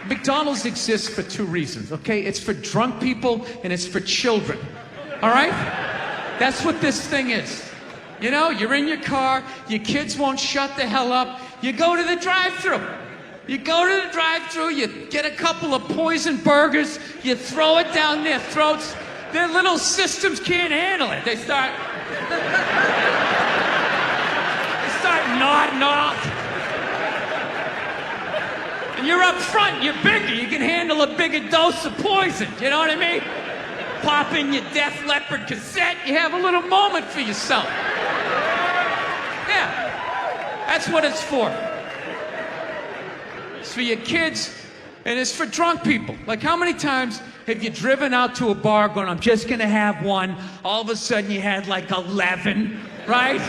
McDonald's exists for two reasons, okay? It's for drunk people and it's for children, all right? That's what this thing is. You know, you're in your car, your kids won't shut the hell up, you go to the drive-thru. You go to the drive-thru, you get a couple of poison burgers, you throw it down their throats, their little systems can't handle it. They start nodding off. And you're up front, you're bigger, you can handle a bigger dose of poison, you know what I mean? Pop in your Def Leppard cassette, you have a little moment for yourself. Yeah, that's what it's for. It's for your kids, and it's for drunk people. Like, how many times have you driven out to a bar going, I'm just gonna have one, all of a sudden you had like 11, right?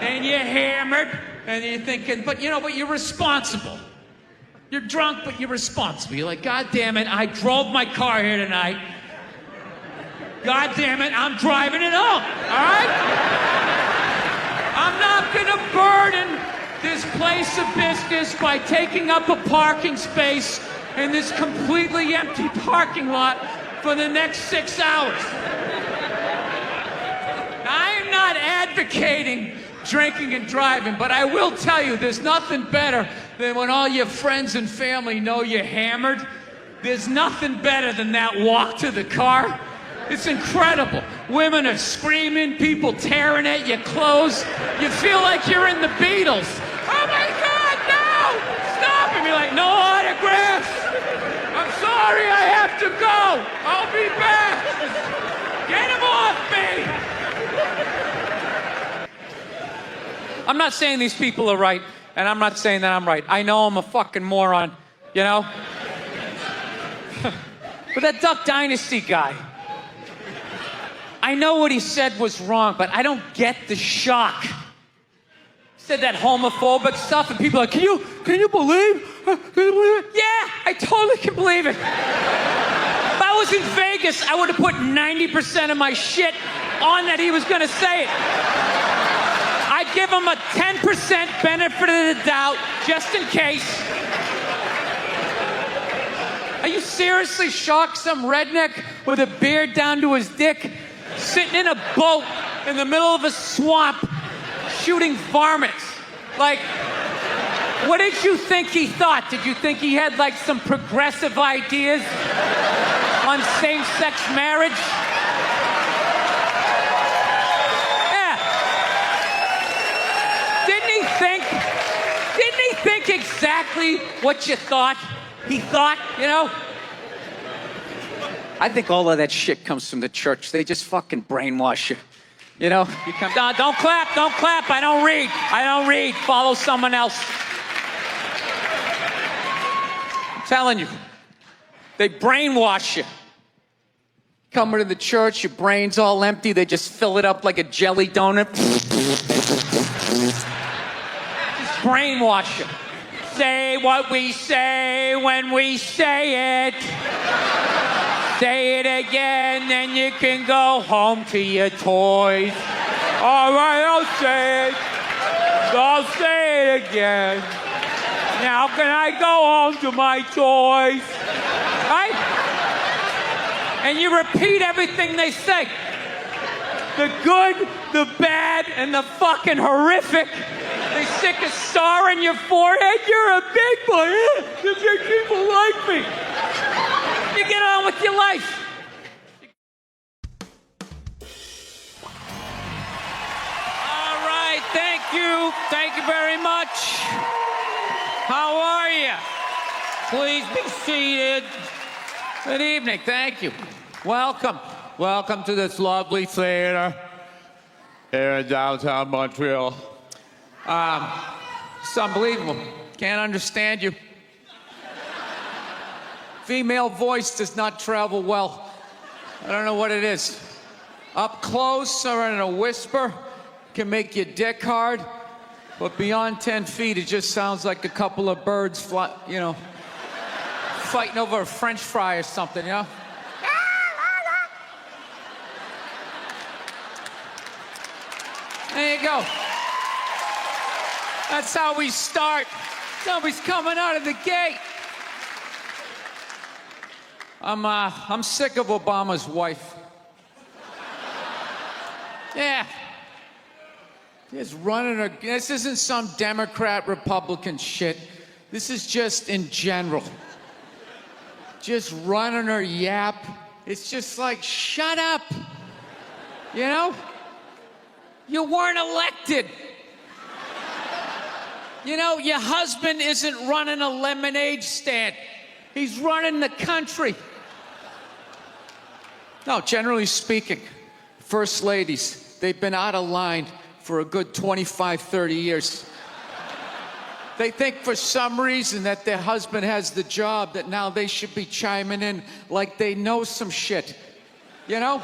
And you're hammered, and you're thinking, but you're responsible. You're drunk, but you're responsible. You're like, God damn it, I drove my car here tonight. God damn it, I'm driving it home, all right? I'm not gonna burden this place of business by taking up a parking space in this completely empty parking lot for the next 6 hours. I am not advocating drinking and driving, but I will tell you, there's nothing better than when all your friends and family know you're hammered. There's nothing better than that walk to the car. It's incredible. Women are screaming, people tearing at your clothes. You feel like you're in the Beatles. Oh my God, no! Stop! And you're like, no autographs! I'm sorry, I have to go! I'll be back! Get him off me! I'm not saying these people are right, and I'm not saying that I'm right. I know I'm a fucking moron, you know? But that Duck Dynasty guy, I know what he said was wrong, but I don't get the shock. He said that homophobic stuff, and people are like, can you believe? Can you believe it? Yeah, I totally can believe it. If I was in Vegas, I would have put 90% of my shit on that he was gonna say it. I'd give him a 10% benefit of the doubt, just in case. Are you seriously shocked some redneck with a beard down to his dick, sitting in a boat in the middle of a swamp, shooting varmints? Like, what did you think he thought? Did you think he had like some progressive ideas on same-sex marriage? Yeah. Didn't he think exactly what you thought he thought, you know? I think all of that shit comes from the church. They just fucking brainwash you. You know? You come, no, don't clap. I don't read. Follow someone else. I'm telling you. They brainwash you. Come into the church, your brain's all empty. They just fill it up like a jelly donut. Just brainwash you. Say what we say when we say it. Say it again, then you can go home to your toys. All right, I'll say it. I'll say it again. Now can I go home to my toys? Right? And you repeat everything they say. The good, the bad, and the fucking horrific. They stick a star in your forehead. You're a big boy. The big people like me. You get on with your life. All right, thank you. Thank you very much. How are you? Please be seated. Good evening, thank you. Welcome. Welcome to this lovely theater here in downtown Montreal. It's unbelievable. Can't understand you. Female voice does not travel well. I don't know what it is. Up close or in a whisper can make your dick hard, but beyond 10 feet, it just sounds like a couple of birds fighting over a French fry or something, you know? There you go. That's how we start. Somebody's coming out of the gate. I'm sick of Obama's wife. Yeah. Just running her. This isn't some Democrat, Republican shit. This is just in general. Just running her yap. It's just like, shut up. You know? You weren't elected. You know, your husband isn't running a lemonade stand. He's running the country. No, generally speaking, first ladies, they've been out of line for a good 25, 30 years. They think for some reason that their husband has the job, that now they should be chiming in like they know some shit. You know?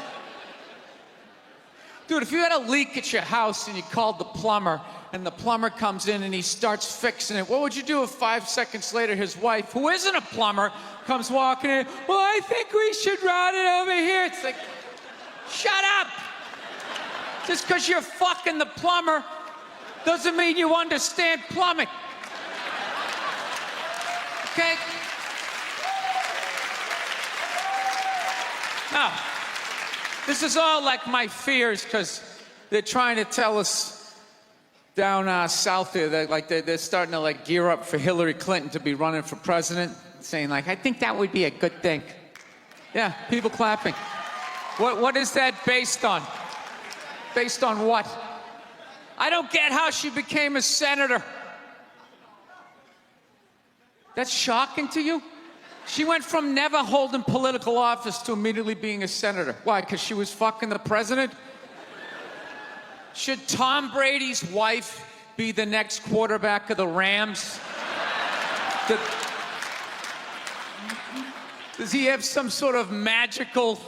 Dude, if you had a leak at your house and you called the plumber, and the plumber comes in and he starts fixing it, what would you do if 5 seconds later his wife, who isn't a plumber, comes walking in? Well, I think we should route it over here. It's like, shut up! Just because you're fucking the plumber doesn't mean you understand plumbing. Okay? Now, this is all like my fears, because they're trying to tell us down south here that they're starting to like gear up for Hillary Clinton to be running for president, saying like, I think that would be a good thing. Yeah, people clapping. What is that based on? Based on what? I don't get how she became a senator. That's shocking to you? She went from never holding political office to immediately being a senator. Why? Because she was fucking the president? Should Tom Brady's wife be the next quarterback of the Rams? Does he have some sort of magical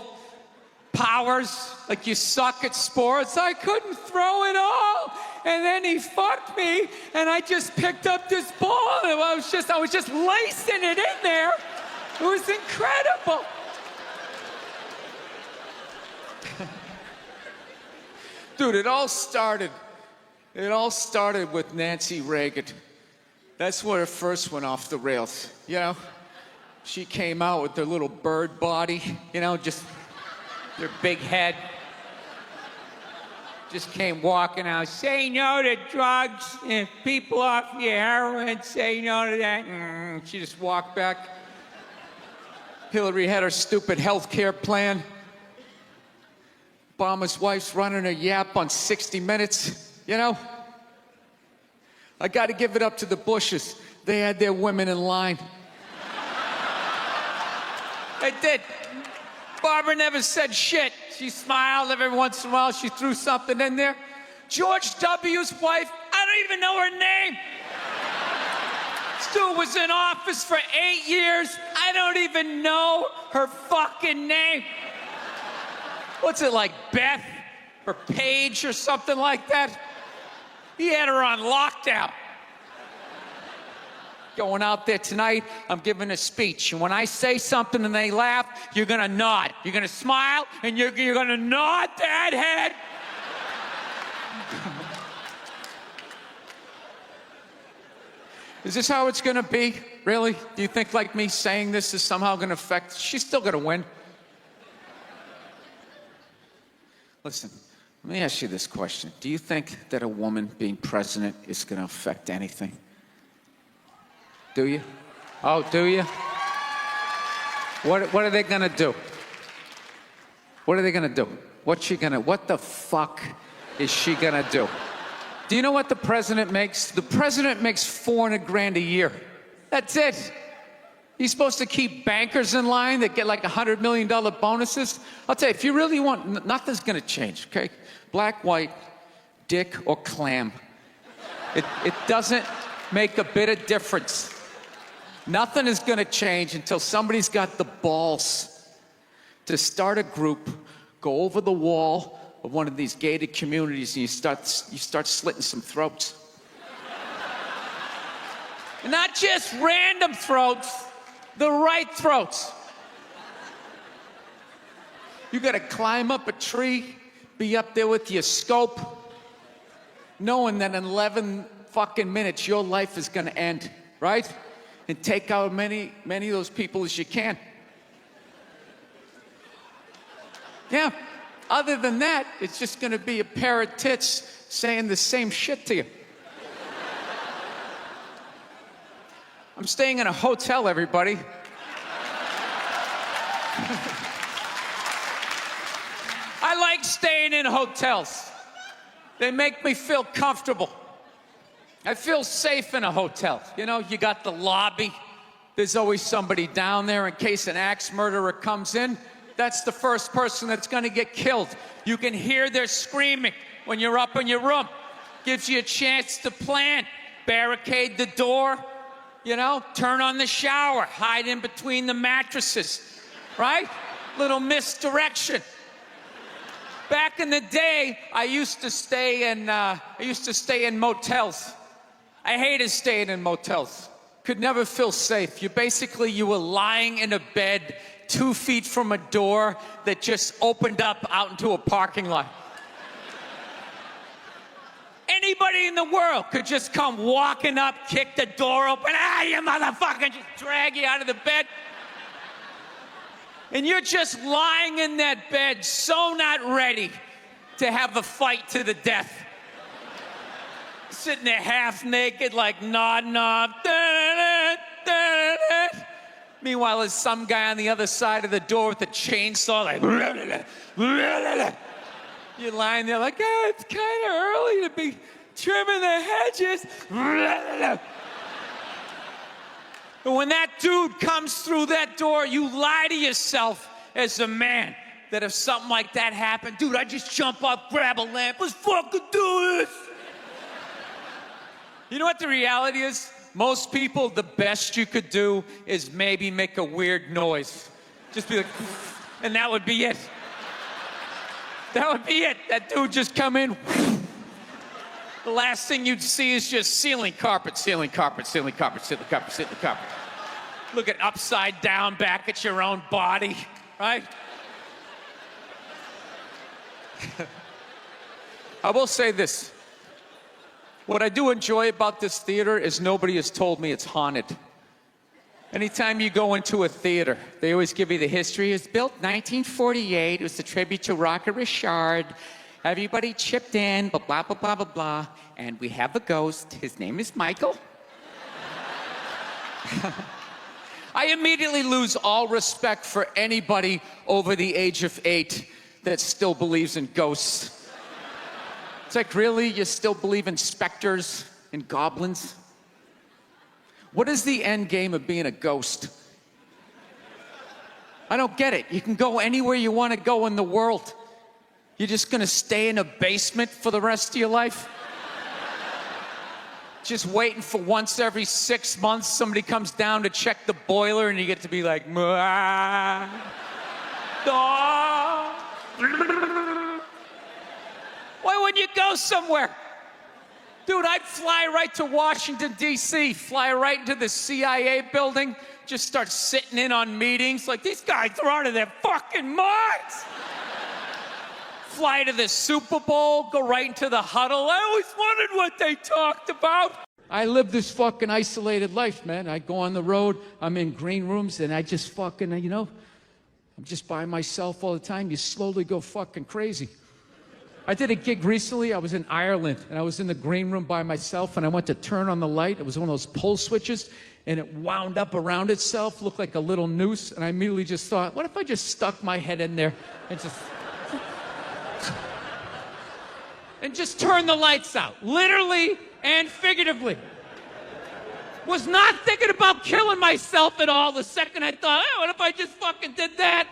powers? Like, you suck at sports? I couldn't throw it all, and then he fucked me, and I just picked up this ball, and I was just lacing it in there. It was incredible. Dude, it all started with Nancy Reagan. That's where it first went off the rails, you know? She came out with her little bird body, you know, just their big head. Just came walking out, say no to drugs, and people off your heroin, say no to that. She just walked back. Hillary had her stupid health care plan. Obama's wife's running her yap on 60 Minutes, you know? I got to give it up to the Bushes. They had their women in line. They did. Barbara never said shit. She smiled every once in a while. She threw something in there. George W.'s wife, I don't even know her name. Stu was in office for 8 years. I don't even know her fucking name. What's it, like Beth or Paige or something like that? He had her on lockdown. Going out there tonight, I'm giving a speech, and when I say something and they laugh, you're gonna nod. You're gonna smile, and you're gonna nod that head. Is this how it's gonna be? Really? Do you think like me saying this is somehow gonna affect? She's still gonna win. Listen, let me ask you this question. Do you think that a woman being president is gonna affect anything? Do you? Oh, do you? What are they gonna do? What are they gonna do? What the fuck is she gonna do? Do you know what the president makes? The president makes $400,000 a year. That's it. He's supposed to keep bankers in line that get like $100 million bonuses. I'll tell you, if you really want, nothing's gonna change, okay? Black, white, dick, or clam. It doesn't make a bit of difference. Nothing is gonna change until somebody's got the balls to start a group, go over the wall of one of these gated communities, and you start slitting some throats. And not just random throats, the right throats. You gotta climb up a tree, be up there with your scope, knowing that in 11 fucking minutes your life is gonna end, right? And take out many of those people as you can. Yeah. Other than that, it's just gonna be a pair of tits saying the same shit to you. I'm staying in a hotel, everybody. I like staying in hotels. They make me feel comfortable. I feel safe in a hotel. You know, you got the lobby. There's always somebody down there in case an axe murderer comes in. That's the first person that's gonna get killed. You can hear their screaming when you're up in your room. Gives you a chance to plan. Barricade the door, you know, turn on the shower, hide in between the mattresses, right? Little misdirection. Back in the day, I used to stay in motels. I hated staying in motels. Could never feel safe. You were lying in a bed 2 feet from a door that just opened up out into a parking lot. Anybody in the world could just come walking up, kick the door open, you motherfucker, just drag you out of the bed. And you're just lying in that bed, so not ready to have a fight to the death. Sitting there half naked, like nodding off. Meanwhile, there's some guy on the other side of the door with a chainsaw, like. You're lying there like, it's kind of early to be trimming the hedges. And when that dude comes through that door, you lie to yourself as a man that if something like that happened, dude, I just jump up, grab a lamp, let's fucking do this. You know what the reality is? Most people, the best you could do is maybe make a weird noise. Just be like, and that would be it. That would be it. That dude just come in. The last thing you'd see is just ceiling carpet, ceiling carpet, ceiling carpet, ceiling carpet, ceiling carpet. Looking upside down back at your own body, right? I will say this. What I do enjoy about this theater is nobody has told me it's haunted. Anytime you go into a theater, they always give you the history. It was built 1948. It was a tribute to Rocket Richard. Everybody chipped in, blah, blah, blah, blah, blah, blah. And we have a ghost. His name is Michael. I immediately lose all respect for anybody over the age of 8 that still believes in ghosts. It's like, really? You still believe in specters and goblins? What is the end game of being a ghost? I don't get it. You can go anywhere you want to go in the world. You're just gonna stay in a basement for the rest of your life? Just waiting for once every 6 months somebody comes down to check the boiler and you get to be like, why wouldn't you go somewhere? Dude, I'd fly right to Washington, D.C., fly right into the CIA building, just start sitting in on meetings. Like, these guys are out of their fucking minds. Fly to the Super Bowl, go right into the huddle. I always wondered what they talked about. I live this fucking isolated life, man. I go on the road, I'm in green rooms, and I just fucking, I'm just by myself all the time. You slowly go fucking crazy. I did a gig recently. I was in Ireland, and I was in the green room by myself, and I went to turn on the light. It was one of those pull switches, and it wound up around itself, looked like a little noose, and I immediately just thought, what if I just stuck my head in there and just turn the lights out, literally and figuratively. Was not thinking about killing myself at all the second I thought, what if I just fucking did that?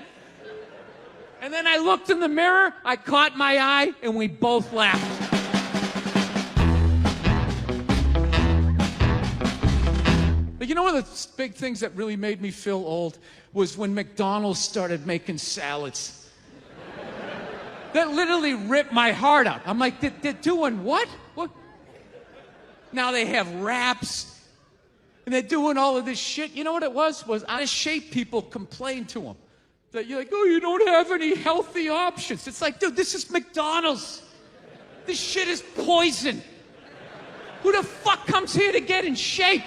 And then I looked in the mirror, I caught my eye, and we both laughed. But you know one of the big things that really made me feel old was when McDonald's started making salads. That literally ripped my heart out. I'm like, they're doing what? What? Now they have wraps, and they're doing all of this shit. You know what it was? Out of shape people complained to them. That you're like, oh, you don't have any healthy options. It's like, dude, this is McDonald's. This shit is poison. Who the fuck comes here to get in shape?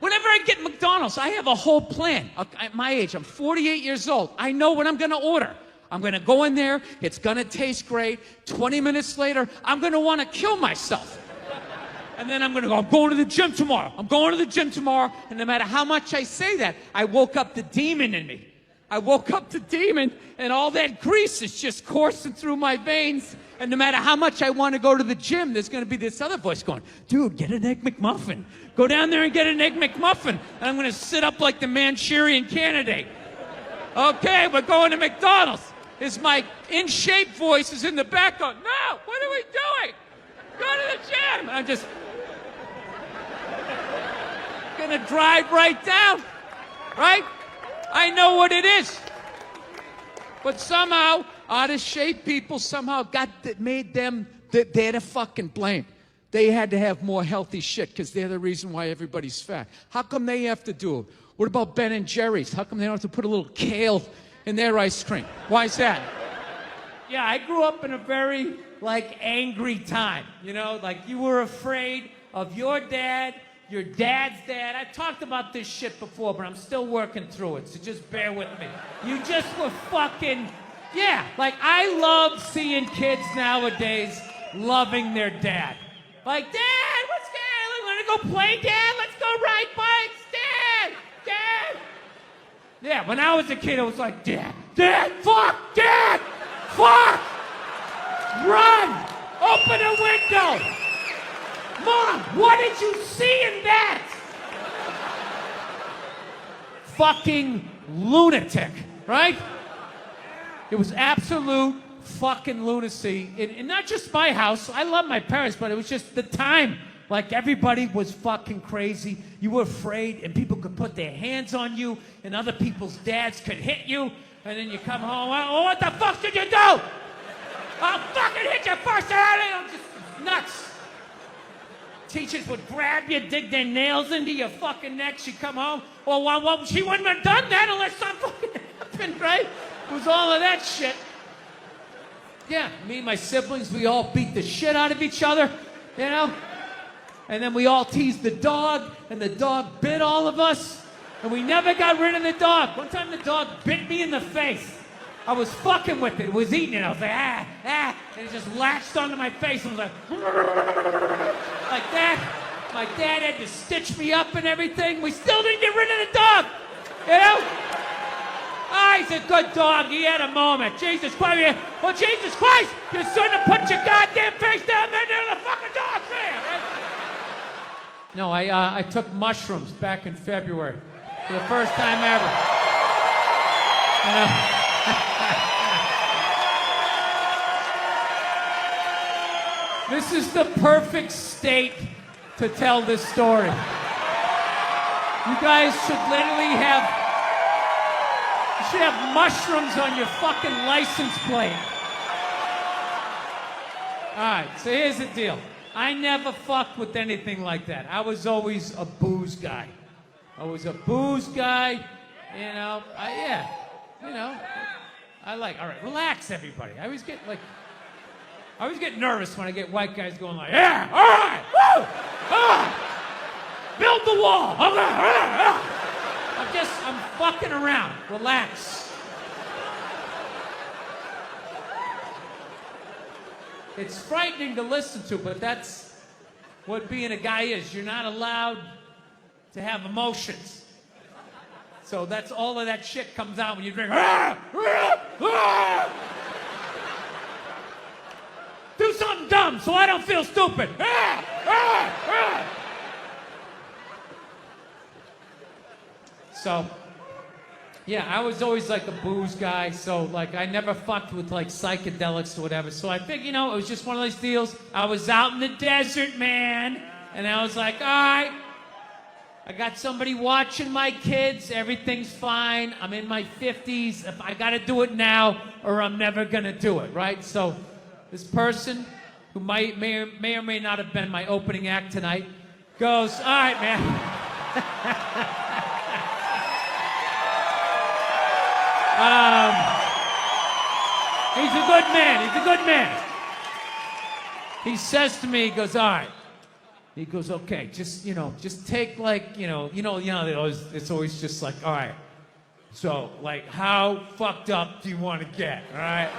Whenever I get McDonald's, I have a whole plan. At my age, I'm 48 years old. I know what I'm gonna order. I'm gonna go in there, it's gonna taste great. 20 minutes later, I'm gonna wanna kill myself. And then I'm gonna go, I'm going to the gym tomorrow. I'm going to the gym tomorrow. And no matter how much I say that, I woke up the demon in me. I woke up the demon, and all that grease is just coursing through my veins. And no matter how much I want to go to the gym, there's going to be this other voice going, dude, get an Egg McMuffin. Go down there and get an Egg McMuffin. And I'm going to sit up like the Manchurian Candidate. Okay, we're going to McDonald's. Is my in-shape voice is in the back going, no, what are we doing? Go to the gym. I'm just going to drive right down, right? I know what it is. But somehow, out-of-shape people somehow made them, they're the fucking blame. They had to have more healthy shit because they're the reason why everybody's fat. How come they have to do it? What about Ben and Jerry's? How come they don't have to put a little kale in their ice cream? Why is that? Yeah, I grew up in a very, angry time. You know, you were afraid of your dad's dad. I've talked about this shit before, but I'm still working through it, so just bear with me. You just were fucking, I love seeing kids nowadays loving their dad. Like, Dad, what's good? Want to go play, Dad? Let's go ride bikes, Dad! Dad! Yeah, when I was a kid, I was like, Dad, fuck, Dad, fuck! Run! Open a window! Mom, what did you see in that? Fucking lunatic, right? It was absolute fucking lunacy. And not just my house. I love my parents, but it was just the time. Everybody was fucking crazy. You were afraid, and people could put their hands on you, and other people's dads could hit you, and then you come home, oh, what the fuck did you do? I'll fucking hit you first. I'm just nuts. Teachers would grab you, dig their nails into your fucking neck. She'd come home. Well, she wouldn't have done that unless something fucking happened, right? It was all of that shit. Yeah, me and my siblings, we all beat the shit out of each other, you know? And then we all teased the dog, and the dog bit all of us, and we never got rid of the dog. One time the dog bit me in the face. I was fucking with it. It was eating it. I was like, and it just latched onto my face and was like that. My dad had to stitch me up and everything. We still didn't get rid of the dog, you know? He's a good dog. He had a moment. Jesus Christ. Well, Jesus Christ, you shouldn't have put your goddamn face down there near the fucking dog, man. Right? No, I took mushrooms back in February for the first time ever. You know? This is the perfect state to tell this story. You guys should literally you should have mushrooms on your fucking license plate. All right, so here's the deal. I never fucked with anything like that. I was always a booze guy. I was a booze guy, you know. All right, relax, everybody. I always get nervous when I get white guys going like, yeah, all right, woo, build the wall. Okay. I'm fucking around. Relax. It's frightening to listen to, but that's what being a guy is. You're not allowed to have emotions. So that's all of that shit comes out when you drink. Do something dumb so I don't feel stupid. So, yeah, I was always like a booze guy, so I never fucked with psychedelics or whatever. So I figured, it was just one of those deals. I was out in the desert, man, and I was like, all right, I got somebody watching my kids. Everything's fine. I'm in my 50s. If I got to do it now, or I'm never gonna do it, right? So this person, who may or may not have been my opening act tonight, goes, all right, man. He's a good man. He says to me, he goes, all right, He goes, okay, just, just take like, it's always just like, all right, so like how fucked up do you want to get, all right?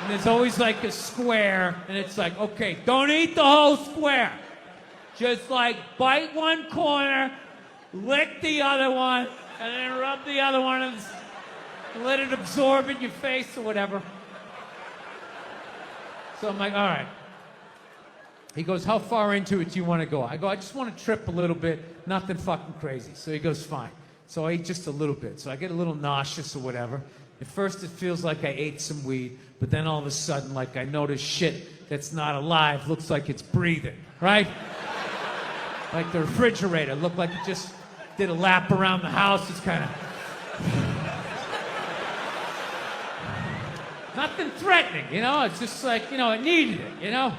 And there's always like a square, and it's like, okay, don't eat the whole square. Just like bite one corner, lick the other one, and then rub the other one and let it absorb in your face or whatever. So I'm like, all right. He goes, how far into it do you want to go? I go, I just want to trip a little bit, nothing fucking crazy. So he goes, fine. So I eat just a little bit. So I get a little nauseous or whatever. At first it feels like I ate some weed, but then all of a sudden, like I notice shit that's not alive looks like it's breathing, right? Like the refrigerator looked like it just did a lap around the house. It's kind of... Nothing threatening, It's just like, it needed it,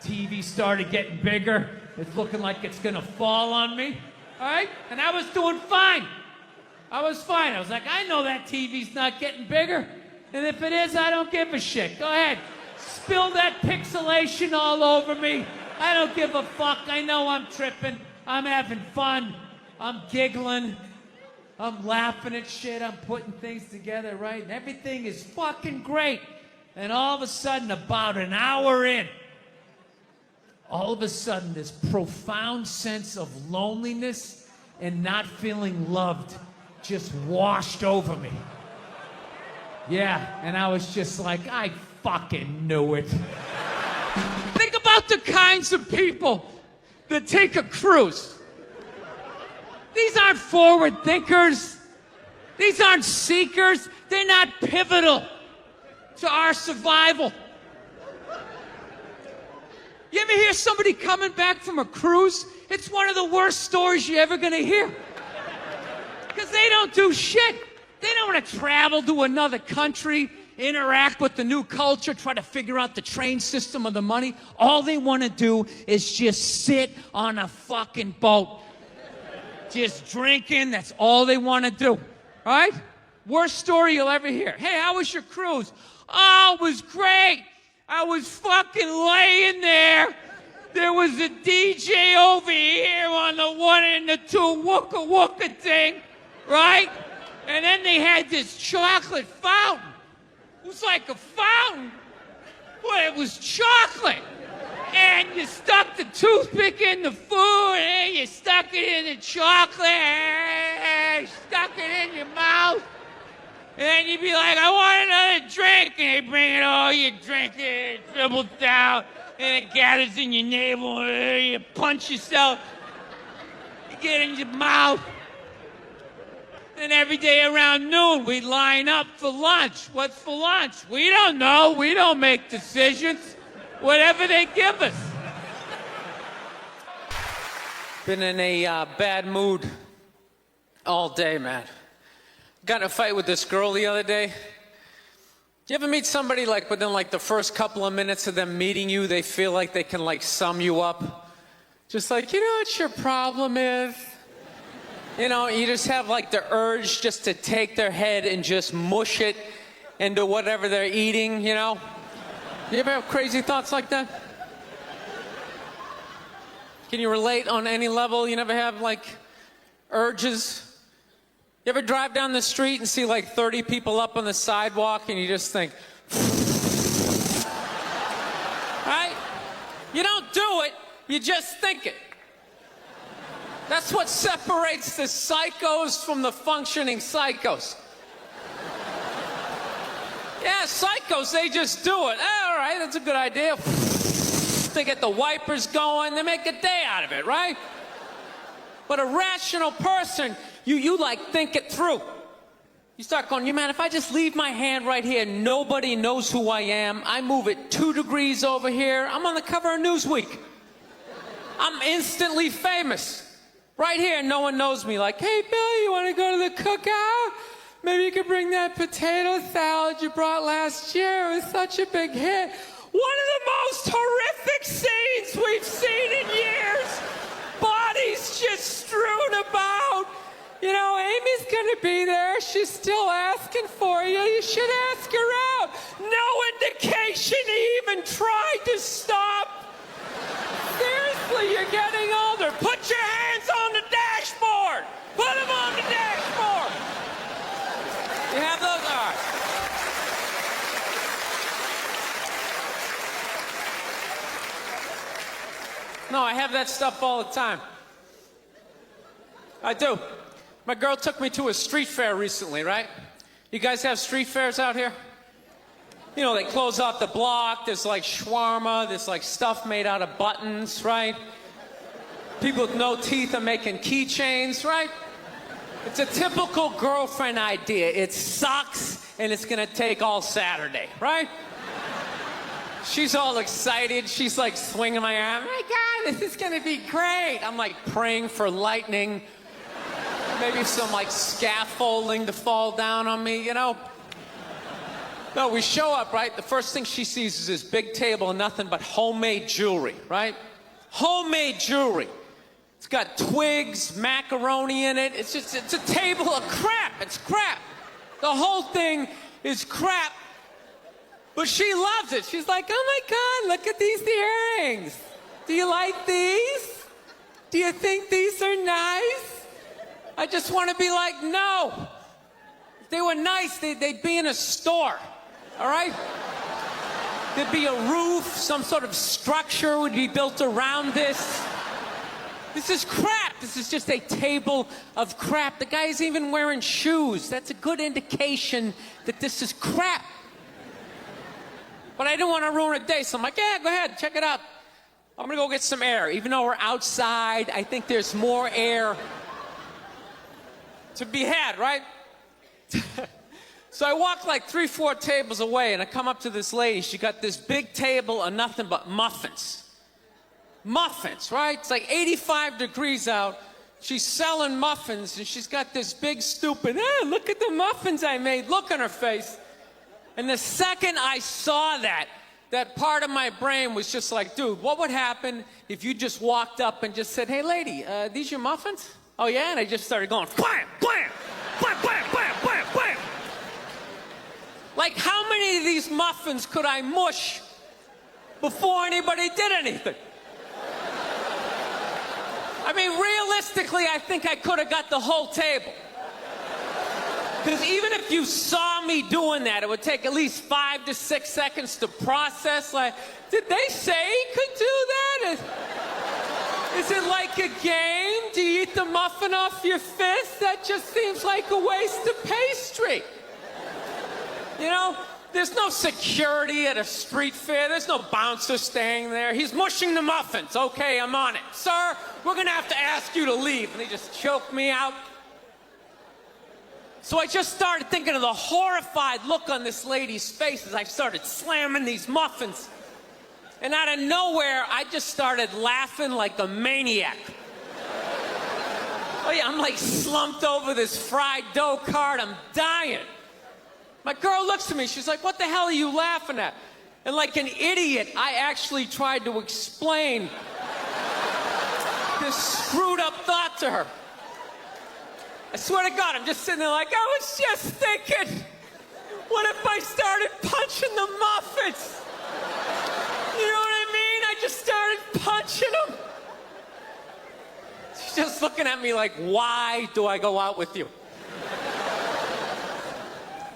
TV started getting bigger. It's looking like it's gonna fall on me, all right? And I was doing fine. I was fine. I was like, I know that TV's not getting bigger. And if it is, I don't give a shit. Go ahead. Spill that pixelation all over me. I don't give a fuck. I know I'm tripping. I'm having fun. I'm giggling. I'm laughing at shit. I'm putting things together, right? And everything is fucking great. And all of a sudden, about an hour in, all of a sudden, this profound sense of loneliness and not feeling loved just washed over me. Yeah, and I was just like, I fucking knew it. Think about the kinds of people that take a cruise. These aren't forward thinkers. These aren't seekers. They're not pivotal to our survival. You ever hear somebody coming back from a cruise? It's one of the worst stories you're ever gonna hear. Because they don't do shit. They don't want to travel to another country, interact with the new culture, try to figure out the train system or the money. All they want to do is just sit on a fucking boat. Just drinking, that's all they want to do. All right? Worst story you'll ever hear. Hey, how was your cruise? Oh, it was great. I was fucking laying there. There was a DJ over here on the 1 and the 2 wooka wooka thing, right? And then they had this chocolate fountain. It was like a fountain, but it was chocolate. And you stuck the toothpick in the food, and you stuck it in the chocolate, and you stuck it in your mouth. And then you'd be like, I want another drink. And they bring it all, you drink it, it dribbles down, and it gathers in your navel, and you punch yourself, you get in your mouth. And every day around noon, we'd line up for lunch. What's for lunch? We don't know. We don't make decisions. Whatever they give us. Been in a bad mood all day, man. Got in a fight with this girl the other day. You ever meet somebody like within like the first couple of minutes of them meeting you, they feel like they can like sum you up? Just like, you know what your problem is? You know, you just have like the urge just to take their head and just mush it into whatever they're eating, You ever have crazy thoughts like that? Can you relate on any level? You never have like urges? You ever drive down the street and see like 30 people up on the sidewalk and you just think, right? You don't do it, you just think it. That's what separates the psychos from the functioning psychos. Yeah, psychos, they just do it. All right, that's a good idea. They get the wipers going, they make a day out of it, right? But a rational person, you like think it through. You start going, man, if I just leave my hand right here, nobody knows who I am. I move it 2 degrees over here, I'm on the cover of Newsweek. I'm instantly famous. Right here, no one knows me. Like, hey, Bill, you want to go to the cookout? Maybe you could bring that potato salad you brought last year. It was such a big hit. One of the most horrific scenes we've seen in years. Bodies just strewn about. You know, Amy's going to be there. She's still asking for you. You should ask her out. No indication he even tried to stop. Seriously, you're getting older. Put your hands on the dashboard. Put them on the dashboard. You have those? All right. No, I have that stuff all the time. I do. My girl took me to a street fair recently, right? You guys have street fairs out here? You know, they close off the block. There's like shawarma. There's like stuff made out of buttons, right? People with no teeth are making keychains, right? It's a typical girlfriend idea. It sucks, and it's gonna take all Saturday, right? She's all excited. She's like swinging my arm. Oh my God, this is gonna be great. I'm like praying for lightning. Maybe some like scaffolding to fall down on me, you know? No, we show up, right? The first thing she sees is this big table and nothing but homemade jewelry, right? Homemade jewelry. It's got twigs, macaroni in it. It's a table of crap. It's crap. The whole thing is crap. But she loves it. She's like, oh my God, look at these earrings. Do you like these? Do you think these are nice? I just want to be like, no. If they were nice, they'd be in a store, all right? There'd be a roof, some sort of structure would be built around this. This is crap. This is just a table of crap. The guy's even wearing shoes. That's a good indication that this is crap. But I didn't want to ruin a day, so I'm like, yeah, go ahead, check it out. I'm gonna go get some air. Even though we're outside, I think there's more air to be had, right? So I walk like 3-4 tables away, and I come up to this lady. She got this big table of nothing but muffins. Muffins, right? It's like 85 degrees out. She's selling muffins, and she's got this big stupid, look at the muffins I made, look on her face. And the second I saw that part of my brain was just like, dude, what would happen if you just walked up and just said, hey, lady, these your muffins? Oh, yeah? And I just started going, blam, blam, blam, blam, blam, blam, blam. Like, how many of these muffins could I mush before anybody did anything? I mean, realistically, I think I could have got the whole table. Because even if you saw me doing that, it would take at least 5 to 6 seconds to process. Like, did they say he could do that? Is it like a game? Do you eat the muffin off your fist? That just seems like a waste of pastry. You know, there's no security at a street fair. There's no bouncer staying there. He's mushing the muffins. Okay, I'm on it. Sir, we're gonna have to ask you to leave. And they just choke me out. So I just started thinking of the horrified look on this lady's face as I started slamming these muffins. And out of nowhere, I just started laughing like a maniac. Oh yeah, I'm like slumped over this fried dough cart. I'm dying. My girl looks at me. She's like, what the hell are you laughing at? And like an idiot, I actually tried to explain this screwed up thought to her. I swear to God, I'm just sitting there like, I was just thinking, what if I started punching the muffins? You know what I mean? I just started punching them. She's just looking at me like, why do I go out with you?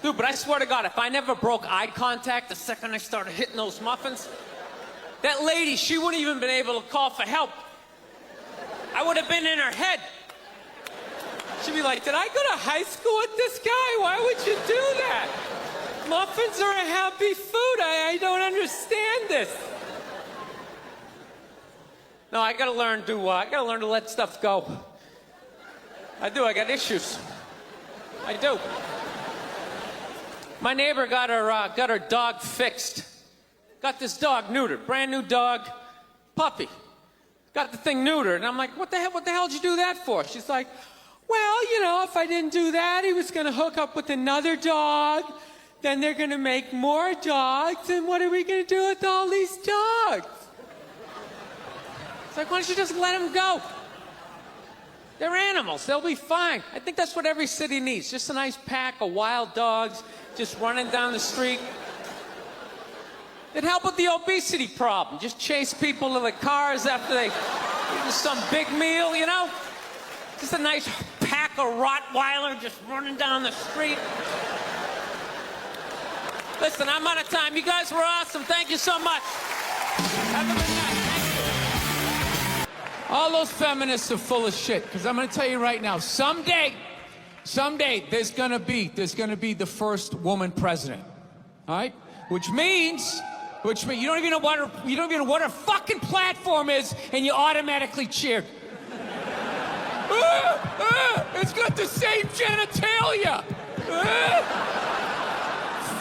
Dude, but I swear to God, if I never broke eye contact the second I started hitting those muffins, that lady, she wouldn't even been able to call for help. I would have been in her head. She'd be like, did I go to high school with this guy? Why would you do that? Muffins are a happy food. I don't understand this. No, I gotta learn to let stuff go. I do, I got issues. I do. My neighbor got her dog fixed. Got this dog neutered, brand new dog, puppy. Got the thing neutered, and I'm like, what the hell did you do that for? She's like, well, you know, if I didn't do that, he was gonna hook up with another dog, then they're gonna make more dogs, and what are we gonna do with all these dogs? It's like, why don't you just let them go? They're animals, they'll be fine. I think that's what every city needs, just a nice pack of wild dogs just running down the street. It'd help with the obesity problem. Just chase people to the cars after they eat some big meal, you know? Just a nice pack of Rottweiler just running down the street. Listen, I'm out of time. You guys were awesome. Thank you so much. Have a good night. All those feminists are full of shit, because I'm going to tell you right now, someday there's going to be the first woman president. All right? Which means you don't even know what her fucking platform is, and you automatically cheer. It's got the same genitalia.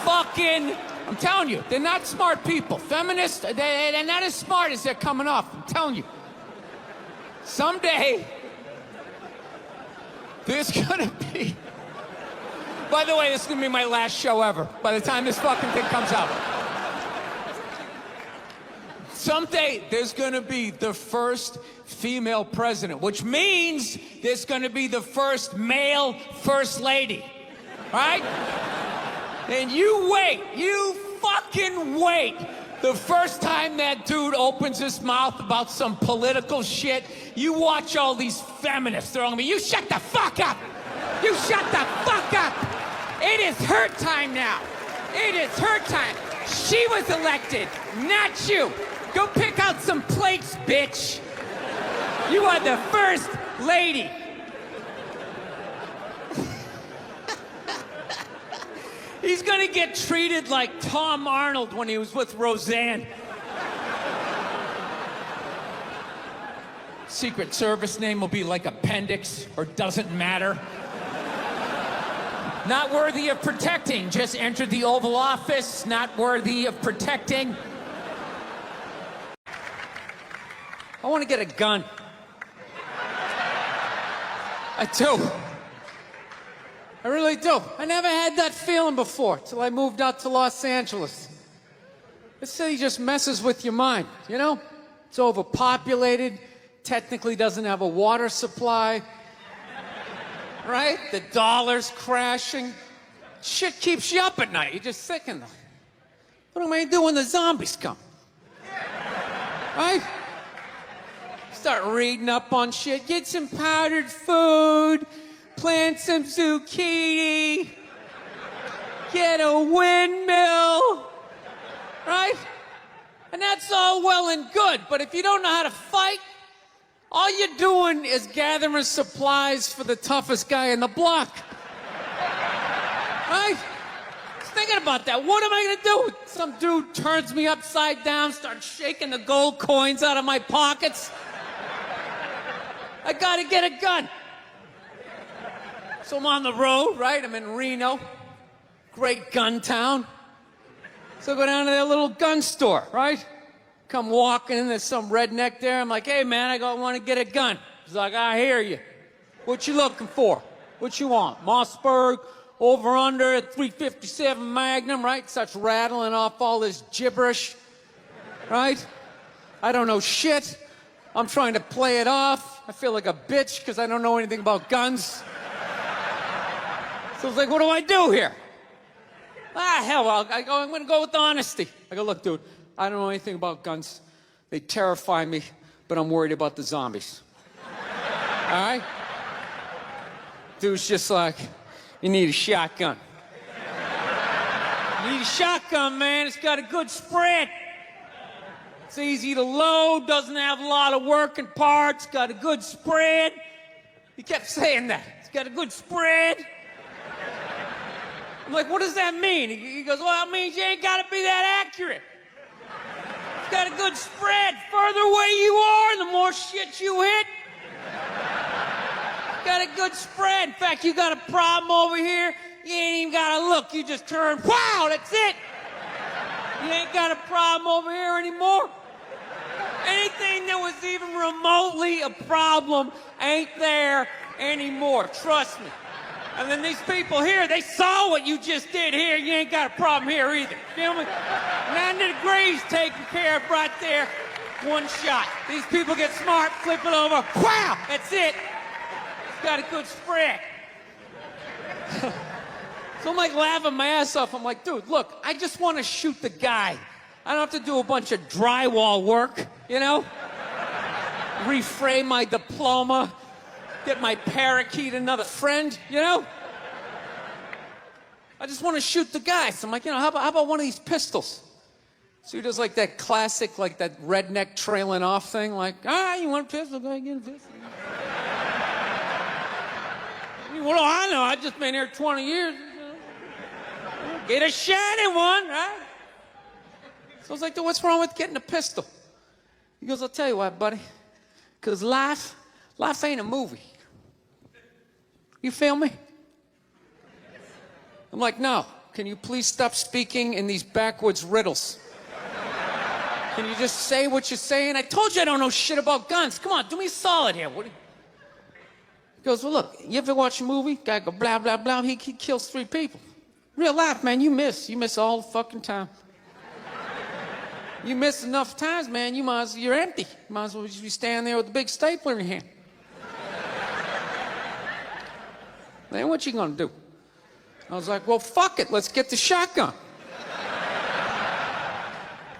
Fucking, I'm telling you, they're not smart people. Feminists, they're not as smart as they're coming off. I'm telling you. Someday, there's gonna be. By the way, this is gonna be my last show ever. By the time this fucking thing comes out. Someday, there's gonna be the first female president, which means there's gonna be the first male first lady. Right? And you wait, you fucking wait. The first time that dude opens his mouth about some political shit, you watch all these feminists throwing me, you shut the fuck up! You shut the fuck up! It is her time now. It is her time. She was elected, not you. Go pick out some plates, bitch. You are the first lady. He's gonna get treated like Tom Arnold when he was with Roseanne. Secret Service name will be like Appendix or Doesn't Matter. Not worthy of protecting. Just entered the Oval Office. Not worthy of protecting. I want to get a gun. I do. I really do. I never had that feeling before till I moved out to Los Angeles. This city just messes with your mind, you know? It's overpopulated, technically doesn't have a water supply, right? The dollar's crashing. Shit keeps you up at night. You're just thinking, what am I gonna do when the zombies come? Right? Start reading up on shit. Get some powdered food. Plant some zucchini. Get a windmill. Right? And that's all well and good. But if you don't know how to fight, all you're doing is gathering supplies for the toughest guy in the block. Right? Just thinking about that. What am I gonna do? Some dude turns me upside down, starts shaking the gold coins out of my pockets. I gotta get a gun. So I'm on the road, right? I'm in Reno. Great gun town. So I go down to their little gun store, right? Come walking in, there's some redneck there. I'm like, hey man, I want to get a gun. He's like, I hear you. What you looking for? What you want? Mossberg, over under, 357 Magnum, right? Starts rattling off all this gibberish, right? I don't know shit. I'm trying to play it off. I feel like a bitch because I don't know anything about guns. So I was like, what do I do here? Hell, I'm going to go with honesty. I go, look, dude, I don't know anything about guns. They terrify me, but I'm worried about the zombies. All right? Dude's just like, you need a shotgun. You need a shotgun, man. It's got a good spread. It's easy to load, doesn't have a lot of working parts, got a good spread. He kept saying that. It's got a good spread. I'm like, what does that mean? He goes, well, it means you ain't got to be that accurate. It's got a good spread. Further away you are, the more shit you hit. It's got a good spread. In fact, you got a problem over here, you ain't even got to look. You just turn, wow, that's it. You ain't got a problem over here anymore. Anything that was even remotely a problem ain't there anymore. Trust me. And then these people here, they saw what you just did here. You ain't got a problem here either. Feel me? 90 degrees taken care of right there. One shot. These people get smart, flip it over. Wow! That's it. It's got a good spread. So I'm like laughing my ass off. I'm like, dude, look, I just want to shoot the guy I don't have to do a bunch of drywall work, you know? Reframe my diploma, get my parakeet another friend, you know? I just want to shoot the guy. So I'm like, how about one of these pistols? So he does like that classic, like that redneck trailing off thing, like, you want a pistol? Go ahead, get a pistol. What do I know? I've just been here 20 years. Get a shiny one, right? So I was like, dude, what's wrong with getting a pistol? He goes, I'll tell you what, buddy. Because life ain't a movie. You feel me? I'm like, no. Can you please stop speaking in these backwoods riddles? Can you just say what you're saying? I told you I don't know shit about guns. Come on, do me a solid here. He goes, well, look, you ever watch a movie? Guy go, blah, blah, blah. He kills 3 people. Real life, man, you miss. You miss all the fucking time. You miss enough times, man, you're empty. You might as well just be standing there with a big stapler in your hand. Then what you gonna do? I was like, well, fuck it, let's get the shotgun.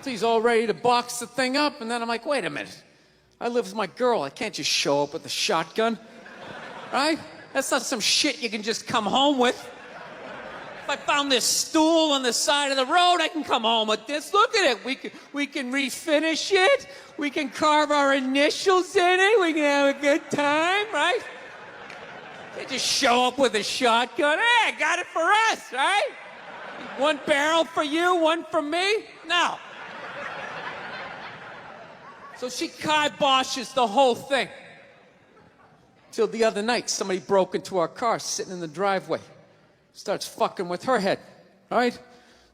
So he's all ready to box the thing up, and then I'm like, wait a minute. I live with my girl, I can't just show up with a shotgun. Right? That's not some shit you can just come home with. If I found this stool on the side of the road, I can come home with this. Look at it. We can refinish it. We can carve our initials in it. We can have a good time, right? They just show up with a shotgun. Hey, I got it for us, right? 1 barrel for you, 1 for me? No. So she kiboshes the whole thing. Till the other night, somebody broke into our car sitting in the driveway. Starts fucking with her head, right?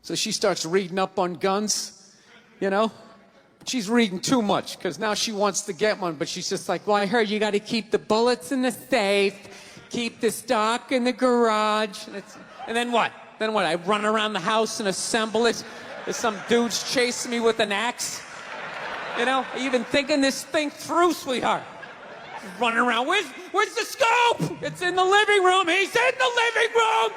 So she starts reading up on guns, you know? She's reading too much, because now she wants to get one, but she's just like, well, I heard you got to keep the bullets in the safe, keep the stock in the garage. And then what? Then what? I run around the house and assemble it? There's some dude's chasing me with an axe? You know? Are you even thinking this thing through, sweetheart? Running around. Where's the scope? It's in the living room. He's in the living room.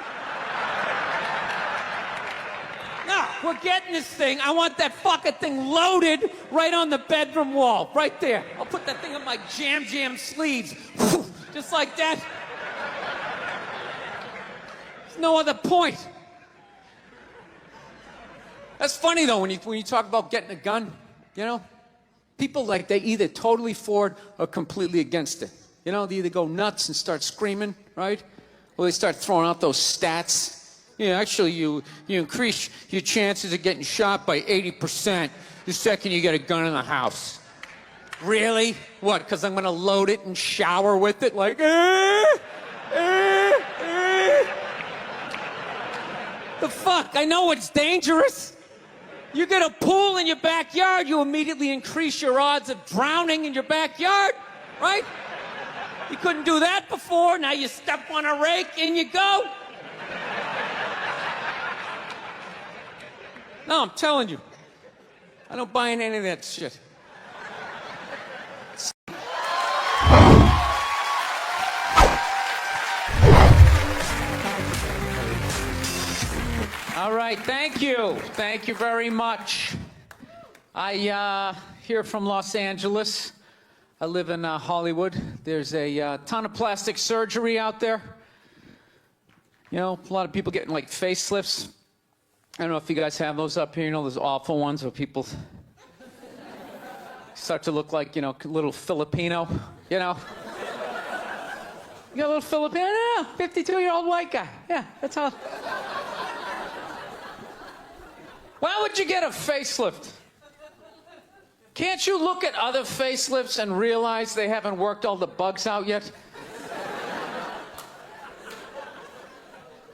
No, we're getting this thing. I want that fucking thing loaded right on the bedroom wall, right there. I'll put that thing on my jam sleeves, just like that. There's no other point. That's funny though when you talk about getting a gun, you know. People, like, they either totally for it or completely against it. You know, they either go nuts and start screaming, right? Or they start throwing out those stats. Yeah, actually, you increase your chances of getting shot by 80% the second you get a gun in the house. Really? What, because I'm going to load it and shower with it? Like, The fuck? I know it's dangerous. You get a pool in your backyard, you immediately increase your odds of drowning in your backyard, right? You couldn't do that before, now you step on a rake, in you go. No, I'm telling you, I don't buy in any of that shit. All right, thank you. Thank you very much. I here from Los Angeles. I live in Hollywood. There's a ton of plastic surgery out there. You know, a lot of people getting like facelifts. I don't know if you guys have those up here. You know, those awful ones where people start to look like, you know, a little Filipino, you know. You got a little Filipino? Yeah, 52-year-old white guy. Yeah, that's all. Why would you get a facelift? Can't you look at other facelifts and realize they haven't worked all the bugs out yet?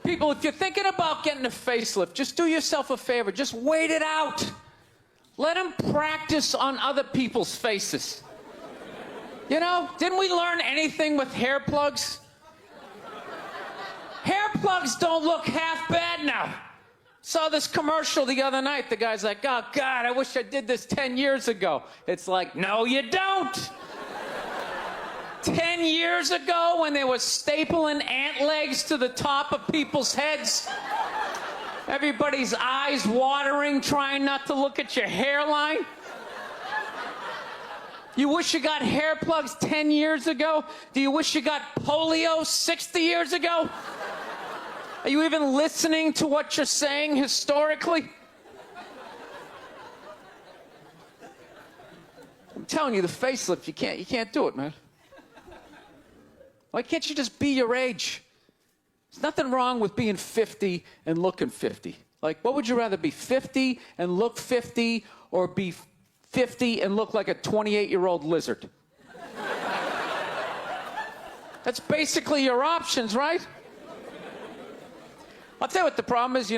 People, if you're thinking about getting a facelift, just do yourself a favor. Just wait it out. Let them practice on other people's faces. You know, didn't we learn anything with hair plugs? Hair plugs don't look half bad now. Saw this commercial the other night. The guy's like, oh, God, I wish I did this 10 years ago. It's like, no, you don't. 10 years ago when they were stapling ant legs to the top of people's heads, Everybody's eyes watering, trying not to look at your hairline. You wish you got hair plugs 10 years ago? Do you wish you got polio 60 years ago? Are you even listening to what you're saying historically? I'm telling you, the facelift, you can't do it, man. Why can't you just be your age? There's nothing wrong with being 50 and looking 50. Like, what would you rather be, 50 and look 50, or be 50 and look like a 28-year-old lizard? That's basically your options, right? I'll tell you what the problem is,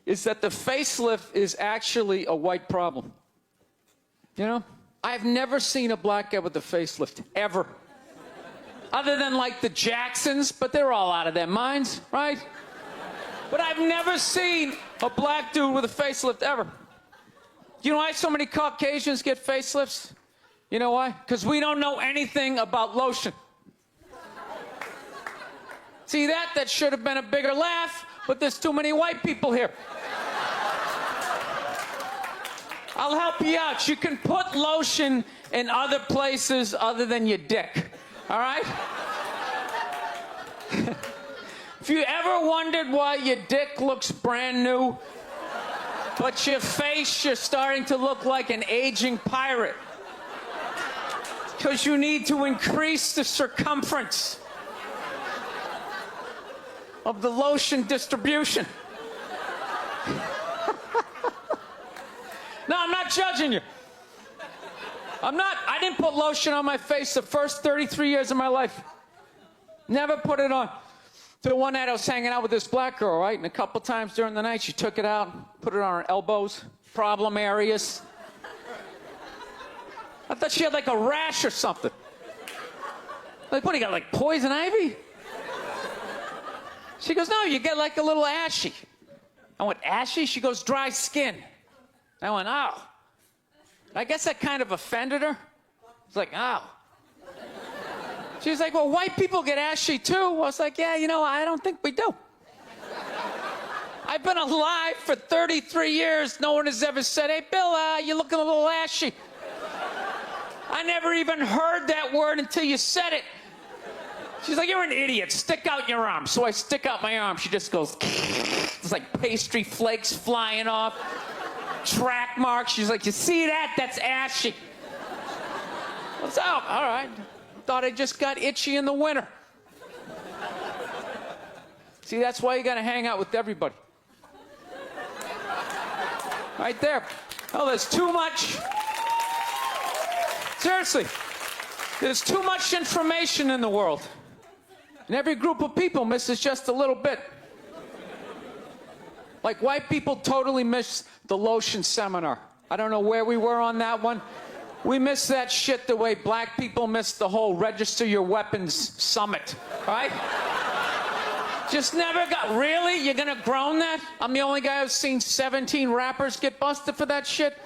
is that the facelift is actually a white problem. I've never seen a black guy with a facelift, ever. Other than like the Jacksons, but they're all out of their minds, right? But I've never seen a black dude with a facelift, ever. You know why so many Caucasians get facelifts? You know why? Because we don't know anything about lotion. See that? That should have been a bigger laugh, but there's too many white people here. I'll help you out. You can put lotion in other places other than your dick. All right? If you ever wondered why your dick looks brand new, but your face, you're starting to look like an aging pirate, because you need to increase the circumference of the lotion distribution. No, I'm not judging you. I didn't put lotion on my face the first 33 years of my life. Never put it on. Till one night I was hanging out with this black girl, right? And a couple times during the night she took it out, put it on her elbows, problem areas. I thought she had like a rash or something. Like, what, you got like poison ivy? She goes, no, you get like a little ashy. I went, ashy? She goes, dry skin. I went, oh. I guess that kind of offended her. It's like, oh. She's like, well, white people get ashy too. I was like, yeah, I don't think we do. I've been alive for 33 years. No one has ever said, hey, Bill, you're looking a little ashy. I never even heard that word until you said it. She's like, you're an idiot. Stick out your arm. So I stick out my arm. She just goes, it's like pastry flakes flying off. Track marks. She's like, you see that? That's ashy. I was out. All right. Thought I just got itchy in the winter. See, that's why you got to hang out with everybody. Right there. Oh, there's too much. Seriously. There's too much information in the world. And every group of people misses just a little bit. Like, white people totally missed the lotion seminar. I don't know where we were on that one. We missed that shit the way black people missed the whole register your weapons summit, right? Just never got, really? You're gonna groan that? I'm the only guy who's seen 17 rappers get busted for that shit?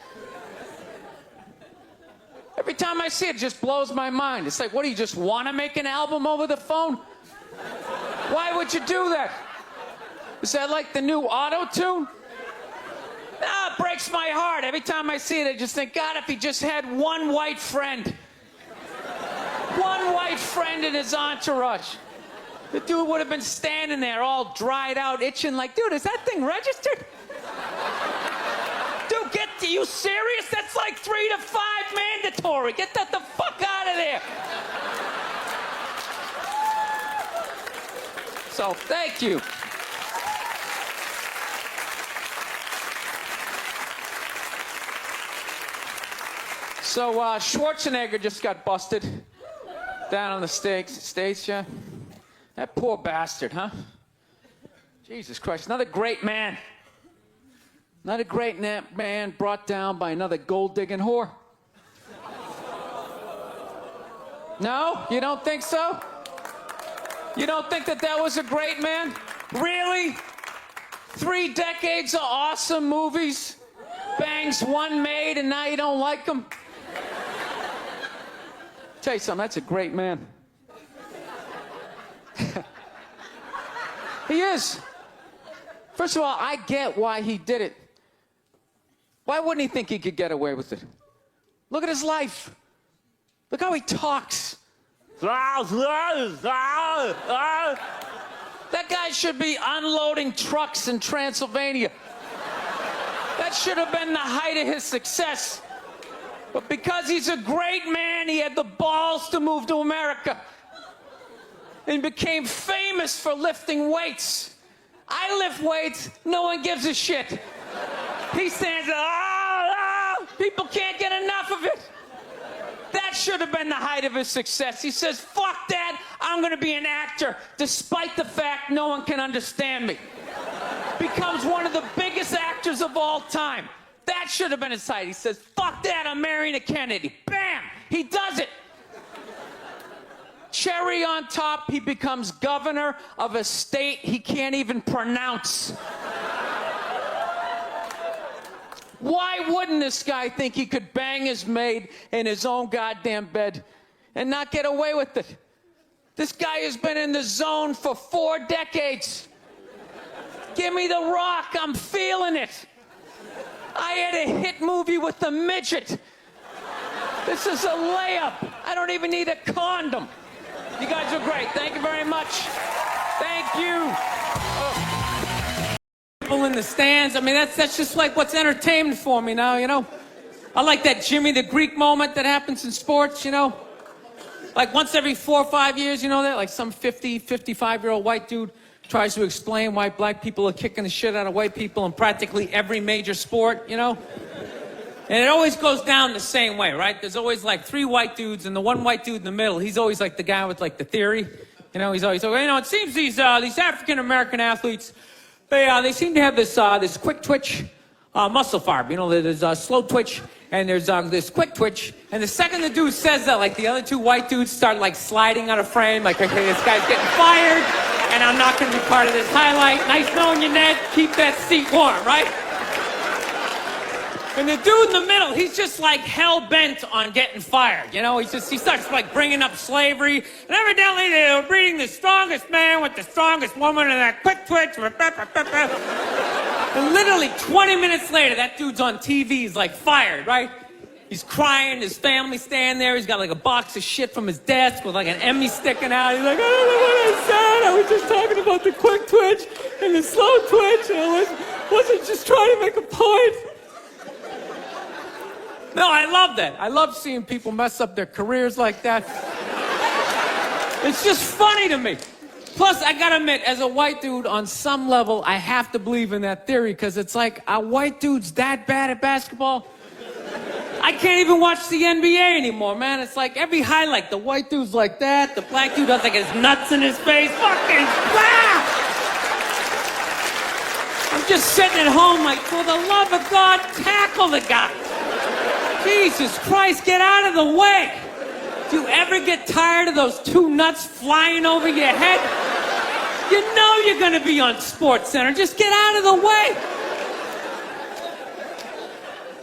Every time I see it, it just blows my mind. It's like, what, do you just want to make an album over the phone? Why would you do that? Is that like the new auto-tune? No, it breaks my heart. Every time I see it, I just think, God, if he just had one white friend. One white friend in his entourage. The dude would have been standing there all dried out, itching like, dude, is that thing registered? Dude, you serious? That's like 3 to 5 mandatory. Get that the fuck out of there. So, thank you. So, Schwarzenegger just got busted down on the States, yeah? That poor bastard, huh? Jesus Christ, another great man. Another great man brought down by another gold-digging whore. No? You don't think so? You don't think that that was a great man? Really? 3 decades of awesome movies? Bangs one made and now you don't like him? Tell you something, that's a great man. He is. First of all, I get why he did it. Why wouldn't he think he could get away with it? Look at his life. Look how he talks. That guy should be unloading trucks in Transylvania. That should have been the height of his success. But because he's a great man, he had the balls to move to America and became famous for lifting weights. I lift weights, no one gives a shit. He stands, people can't get enough of it. That should have been the height of his success. He says, fuck that, I'm gonna be an actor, despite the fact no one can understand me. Becomes one of the biggest actors of all time. That should have been his height. He says, fuck that, I'm marrying a Kennedy. Bam! He does it. Cherry on top, he becomes governor of a state he can't even pronounce. Why wouldn't this guy think he could bang his maid in his own goddamn bed and not get away with it? This guy has been in the zone for 4 decades. Give me the rock, I'm feeling it. I had a hit movie with the midget. This is a layup. I don't even need a condom. You guys are great. Thank you very much. Thank you. People in the stands. I mean, that's just like what's entertainment for me now, you know? I like that Jimmy the Greek moment that happens in sports, you know? Like once every 4 or 5 years, you know that? Like some 50, 55-year-old white dude tries to explain why black people are kicking the shit out of white people in practically every major sport, you know? And it always goes down the same way, right? There's always like 3 white dudes, and the one white dude in the middle, he's always like the guy with like the theory. You know, he's always, you know, it seems these African-American athletes, they seem to have this quick twitch muscle fiber. You know, there's a slow twitch, and there's this quick twitch. And the second the dude says that, like the other 2 white dudes start like sliding out of frame, like, okay, this guy's getting fired, and I'm not going to be part of this highlight. Nice knowing you, Ned. Keep that seat warm, right? And the dude in the middle, he's just like hell-bent on getting fired, you know? He starts like bringing up slavery, and evidently they were breeding the strongest man with the strongest woman, and that quick twitch. And literally 20 minutes later, that dude's on TV, he's like fired, right? He's crying, his family's standing there, he's got like a box of shit from his desk with like an Emmy sticking out. He's like, I don't know what I said, I was just talking about the quick twitch and the slow twitch, and I wasn't just trying to make a point. No, I love that. I love seeing people mess up their careers like that. It's just funny to me. Plus, I gotta admit, as a white dude, on some level, I have to believe in that theory, because it's like, are white dudes that bad at basketball? I can't even watch the NBA anymore, man. It's like every highlight, the white dude's like that, the black dude has like his nuts in his face. Fucking wow! I'm just sitting at home like, for the love of God, tackle the guy. Jesus Christ, get out of the way. Do you ever get tired of those 2 nuts flying over your head? You know you're gonna be on SportsCenter. Just get out of the way.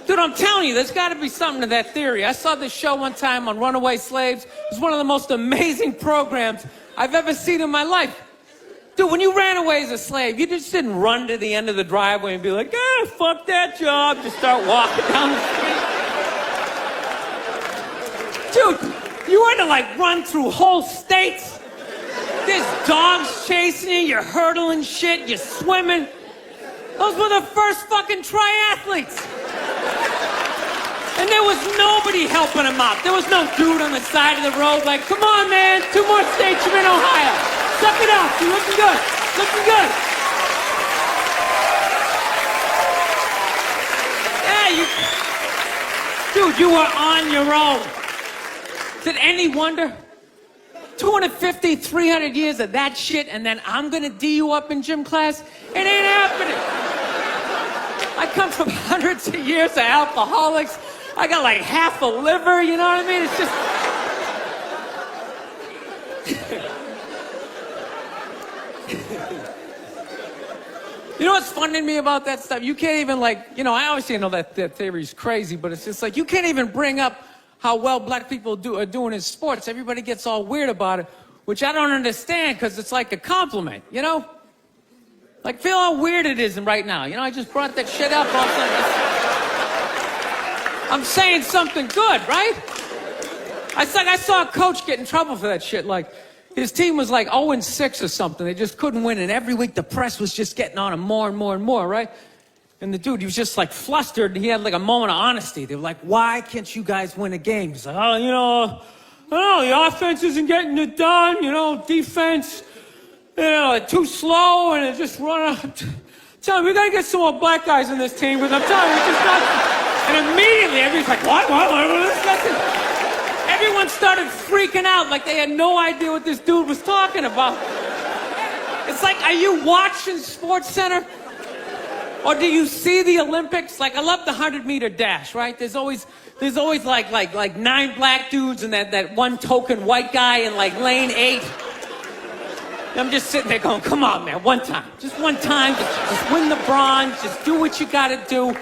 Dude, I'm telling you, there's gotta be something to that theory. I saw this show one time on runaway slaves. It was one of the most amazing programs I've ever seen in my life. Dude, when you ran away as a slave, you just didn't run to the end of the driveway and be like, fuck that job. Just start walking down the street. Dude, you had to like run through whole states. There's dogs chasing you, you're hurdling shit, you're swimming. Those were the first fucking triathletes. And there was nobody helping them out. There was no dude on the side of the road like, come on, man, 2 more states, you're in Ohio. Suck it up, you're looking good, looking good. Yeah, dude, you were on your own. Is it any wonder? 250, 300 years of that shit, and then I'm gonna D you up in gym class? It ain't happening. I come from hundreds of years of alcoholics. I got like half a liver, you know what I mean? It's just... You know what's funny to me about that stuff? You can't even like, you know, I obviously know that theory's crazy, but it's just like, you can't even bring up how well black people are doing in sports. Everybody gets all weird about it, which I don't understand, because it's like a compliment, you know? Like, feel how weird it is right now. You know, I just brought that shit up. All of a sudden, I'm saying something good, right? I saw a coach get in trouble for that shit. Like, his team was like 0-6 or something. They just couldn't win. And every week the press was just getting on him more and more and more, right? And the dude, he was just like flustered. And he had like a moment of honesty. They were like, why can't you guys win a game? He's like, oh, you know, I don't know, the offense isn't getting it done. You know, defense, you know, too slow. And it just run out. Tell me, we got to get some more black guys in this team. Because I'm telling you, it's just not. And immediately everybody's like, what? Everyone started freaking out like they had no idea what this dude was talking about. It's like, are you watching Sports Center? Or do you see the Olympics? Like, I love the 100-meter dash, right? There's always like 9 black dudes and that one token white guy in like lane 8. And I'm just sitting there going, come on, man, one time. Just one time, just win the bronze, just do what you gotta do.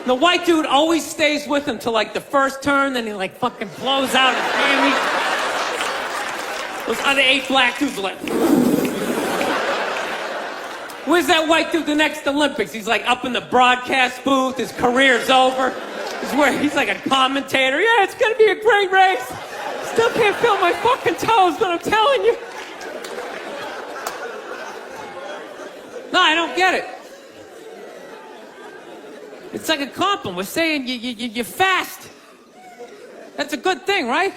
The white dude always stays with him till like the first turn, then he like fucking blows out his hammy. Those other 8 black dudes are like, where's that white dude the next Olympics? He's like up in the broadcast booth, his career's over. He's like a commentator. Yeah, it's gonna be a great race. Still can't feel my fucking toes, but I'm telling you. No, I don't get it. It's like a compliment. We're saying you're fast. That's a good thing, right?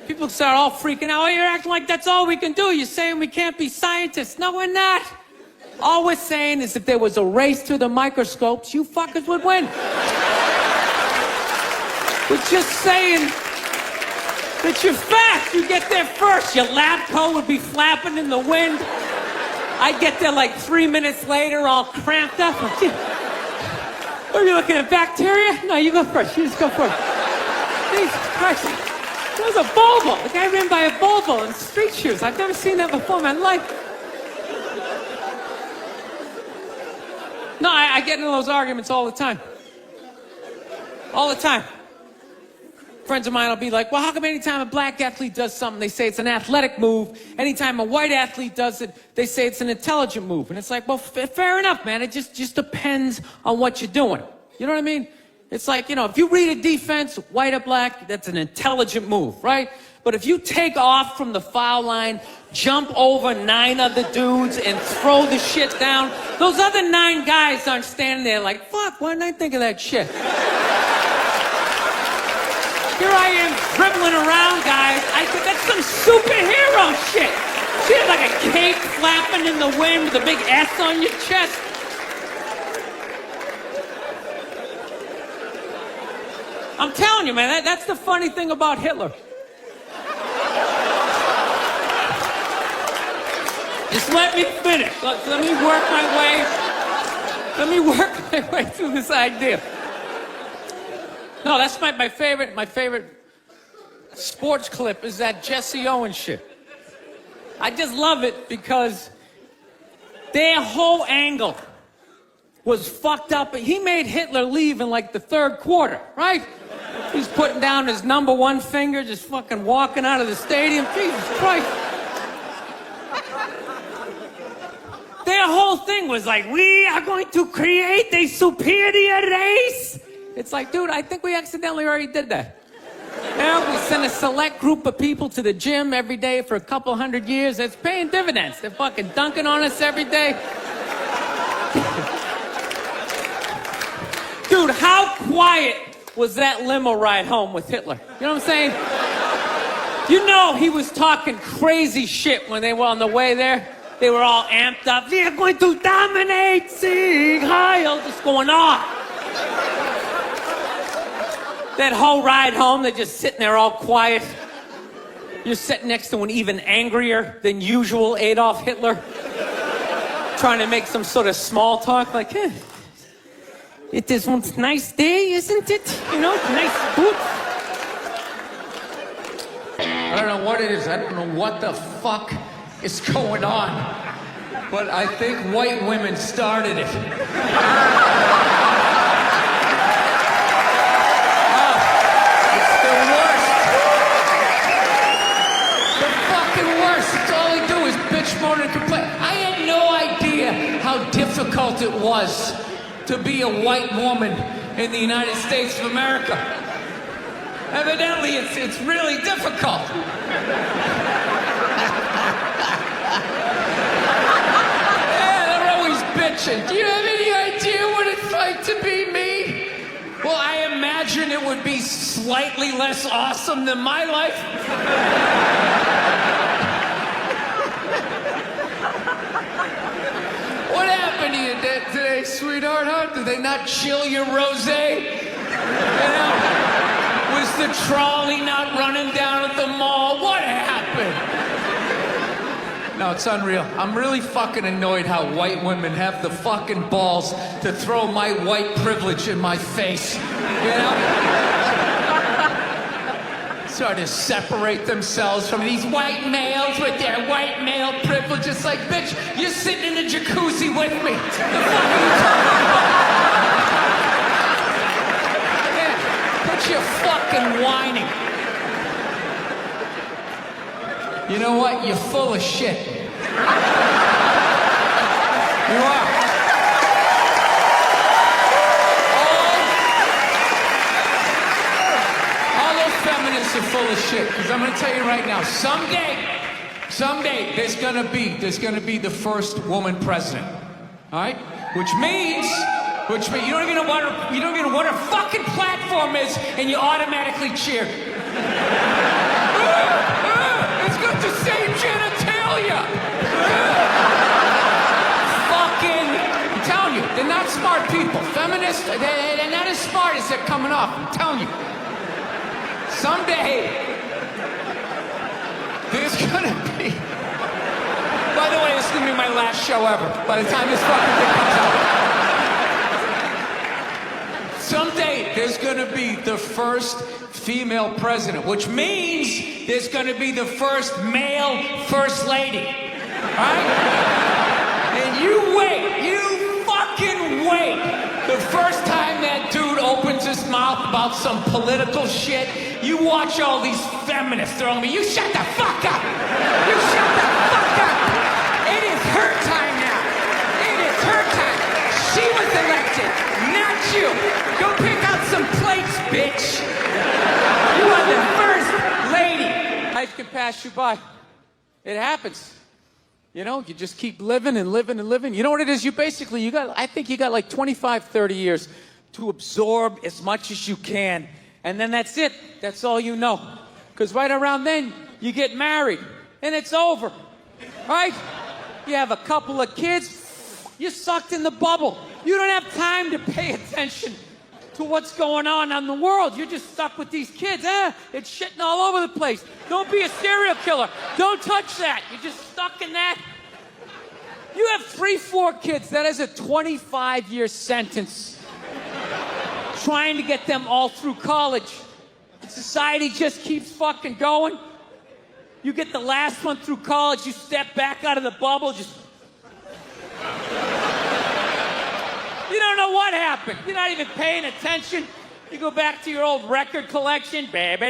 People start all freaking out. Oh, you're acting like that's all we can do. You're saying we can't be scientists. No, we're not. All we're saying is if there was a race to the microscopes, you fuckers would win. We're just saying that you're fast. You get there first. Your lab coat would be flapping in the wind. I'd get there like 3 minutes later, all cramped up. Are you looking at bacteria? No, you go first. You just go first. Jesus Christ. That was a Volvo. The guy ran by a Volvo in street shoes. I've never seen that before in my life. No, I get into those arguments all the time. All the time. Friends of mine will be like, well, how come anytime a black athlete does something, they say it's an athletic move. Anytime a white athlete does it, they say it's an intelligent move. And it's like, well, fair enough, man. It just depends on what you're doing. You know what I mean? It's like, you know, if you read a defense, white or black, that's an intelligent move, right? But if you take off from the foul line, jump over 9 other dudes, and throw the shit down, those other 9 guys aren't standing there like, fuck, why didn't I think of that shit? Here I am dribbling around, guys. I think that's some superhero shit. She had like a cape flapping in the wind with a big S on your chest. I'm telling you, man, that's the funny thing about Hitler. Just let me finish. Let me work my way through this idea. No, that's my favorite sports clip is that Jesse Owens shit. I just love it because their whole angle was fucked up. He made Hitler leave in like the 3rd quarter, right? He's putting down his number 1 finger, just fucking walking out of the stadium. Jesus Christ. Their whole thing was like, we are going to create a superior race. It's like, dude, I think we accidentally already did that. Yeah, we send a select group of people to the gym every day for a couple 100 years. It's paying dividends. They're fucking dunking on us every day. Dude, how quiet was that limo ride home with Hitler? You know what I'm saying? You know he was talking crazy shit when they were on the way there. They were all amped up. We are going to dominate, Sieg Heil, just going off. That whole ride home, they're just sitting there all quiet. You're sitting next to an even angrier than usual Adolf Hitler, trying to make some sort of small talk, like, it is one nice day, isn't it? You know, nice boots. I don't know what it is. I don't know what the fuck is going on. But I think white women started it. It's the worst. The fucking worst. It's all they do is bitch bitch, moan, and complain. I had no idea how difficult it was to be a white woman in the United States of America. Evidently, it's really difficult. Yeah, they're always bitching. Do you have any idea what it's like to be me? Well, I imagine it would be slightly less awesome than my life. What happened to you today, sweetheart, huh? Did they not chill your rosé? You know? Was the trolley not running down at the mall? What happened? No, it's unreal. I'm really fucking annoyed how white women have the fucking balls to throw my white privilege in my face. You know? Sort of separate themselves from these white males with their white male privilege. It's like, bitch, you're sitting in the jacuzzi with me. The fuck are you talking about? Yeah, quit your fucking whining. You know what? You're full of shit. You are. All those feminists are full of shit. Because I'm gonna tell you right now, someday there's gonna be the first woman president. All right? Which means you don't even know what her fucking platform is, and you automatically cheer. It's got the same genitalia. Fucking, I'm telling you, they're not smart people. Feminists, they're not as smart as they're coming off. I'm telling you. Someday, there's gonna be. By the way, this is gonna be my last show ever. By the time this fucking thing comes out. Someday, there's gonna be the first female president, which means there's gonna be the first male first lady. Right? And you wait, you fucking wait. The first time that dude opens his mouth about some political shit, you watch all these feminists throwing me, you shut the fuck up! You shut the fuck up! It is her time now. It is her time. She was elected, not you. Go pick out some plates, bitch. You are the first lady. Life can pass you by. It happens. You know, you just keep living and living and living. You know what it is? I think you got like 25, 30 years to absorb as much as you can. And then that's it. That's all you know. Because right around then, you get married. And it's over. Right? You have a couple of kids. You're sucked in the bubble. You don't have time to pay attention to what's going on in the world. You're just stuck with these kids. It's shitting all over the place. Don't be a serial killer. Don't touch that. You're just stuck in that. You have 3, 4 kids. That is a 25-year sentence. Trying to get them all through college. Society just keeps fucking going. You get the last one through college, you step back out of the bubble, just... You don't know what happened. You're not even paying attention. You go back to your old record collection. Right?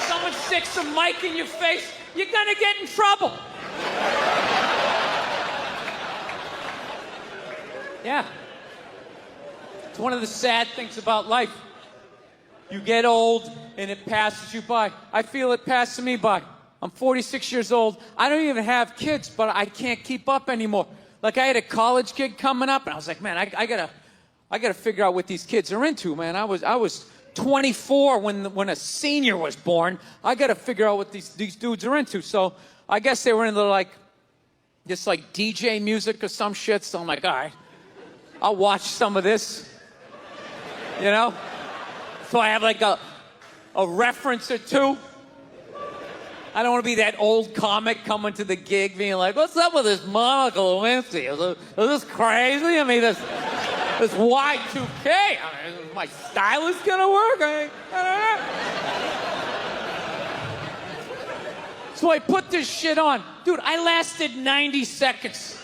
Someone sticks some mic in your face, you're gonna get in trouble. Yeah. It's one of the sad things about life. You get old and it passes you by. I feel it passing me by. I'm 46 years old. I don't even have kids, but I can't keep up anymore. Like, I had a college gig coming up, and I was like, man, I gotta figure out what these kids are into, man. I was 24 when a senior was born. I gotta figure out what these dudes are into. So I guess they were into like DJ music or some shit. So I'm like, all right, I'll watch some of this. You know? So I have like a reference or two. I don't want to be that old comic coming to the gig being like, what's up with this Monica Lewinsky? Is this crazy? I mean, this Y2K. I mean, is my stylist gonna work? I don't know. So I put this shit on. Dude, I lasted 90 seconds.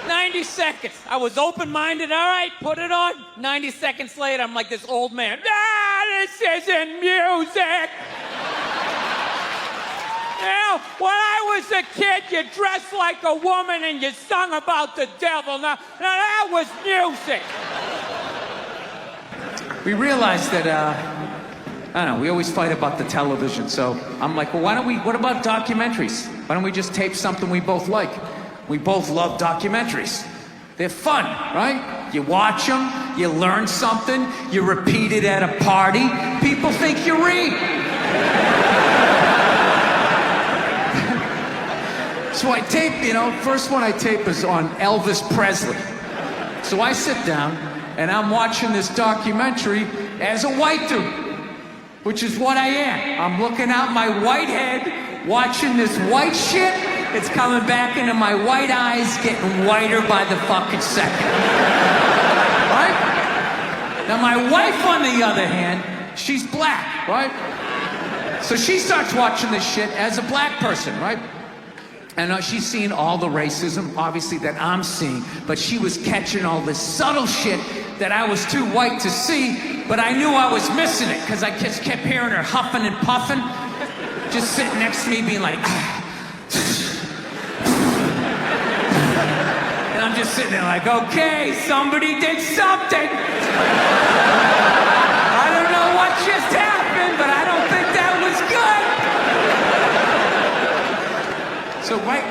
90 seconds. I was open-minded. All right, put it on. 90 seconds later, I'm like this old man. This isn't music. Now, when I was a kid, you dressed like a woman and you sung about the devil. Now that was music. We realized that, I don't know, we always fight about the television. So I'm like, well, what about documentaries? Why don't we just tape something we both like? We both love documentaries. They're fun, right? You watch them, you learn something, you repeat it at a party, people think you read. So I tape, first one I tape is on Elvis Presley. So I sit down and I'm watching this documentary as a white dude, which is what I am. I'm looking out my white head, watching this white shit. It's coming back into my white eyes, getting whiter by the fucking second. Right? Now my wife, on the other hand, she's black, right? So she starts watching this shit as a black person, right? And she's seeing all the racism, obviously, that I'm seeing, but she was catching all this subtle shit that I was too white to see, but I knew I was missing it, because I just kept hearing her huffing and puffing, just sitting next to me being like, and I'm just sitting there like, okay, somebody did something. I don't know what just happened, but I don't think that was good. So right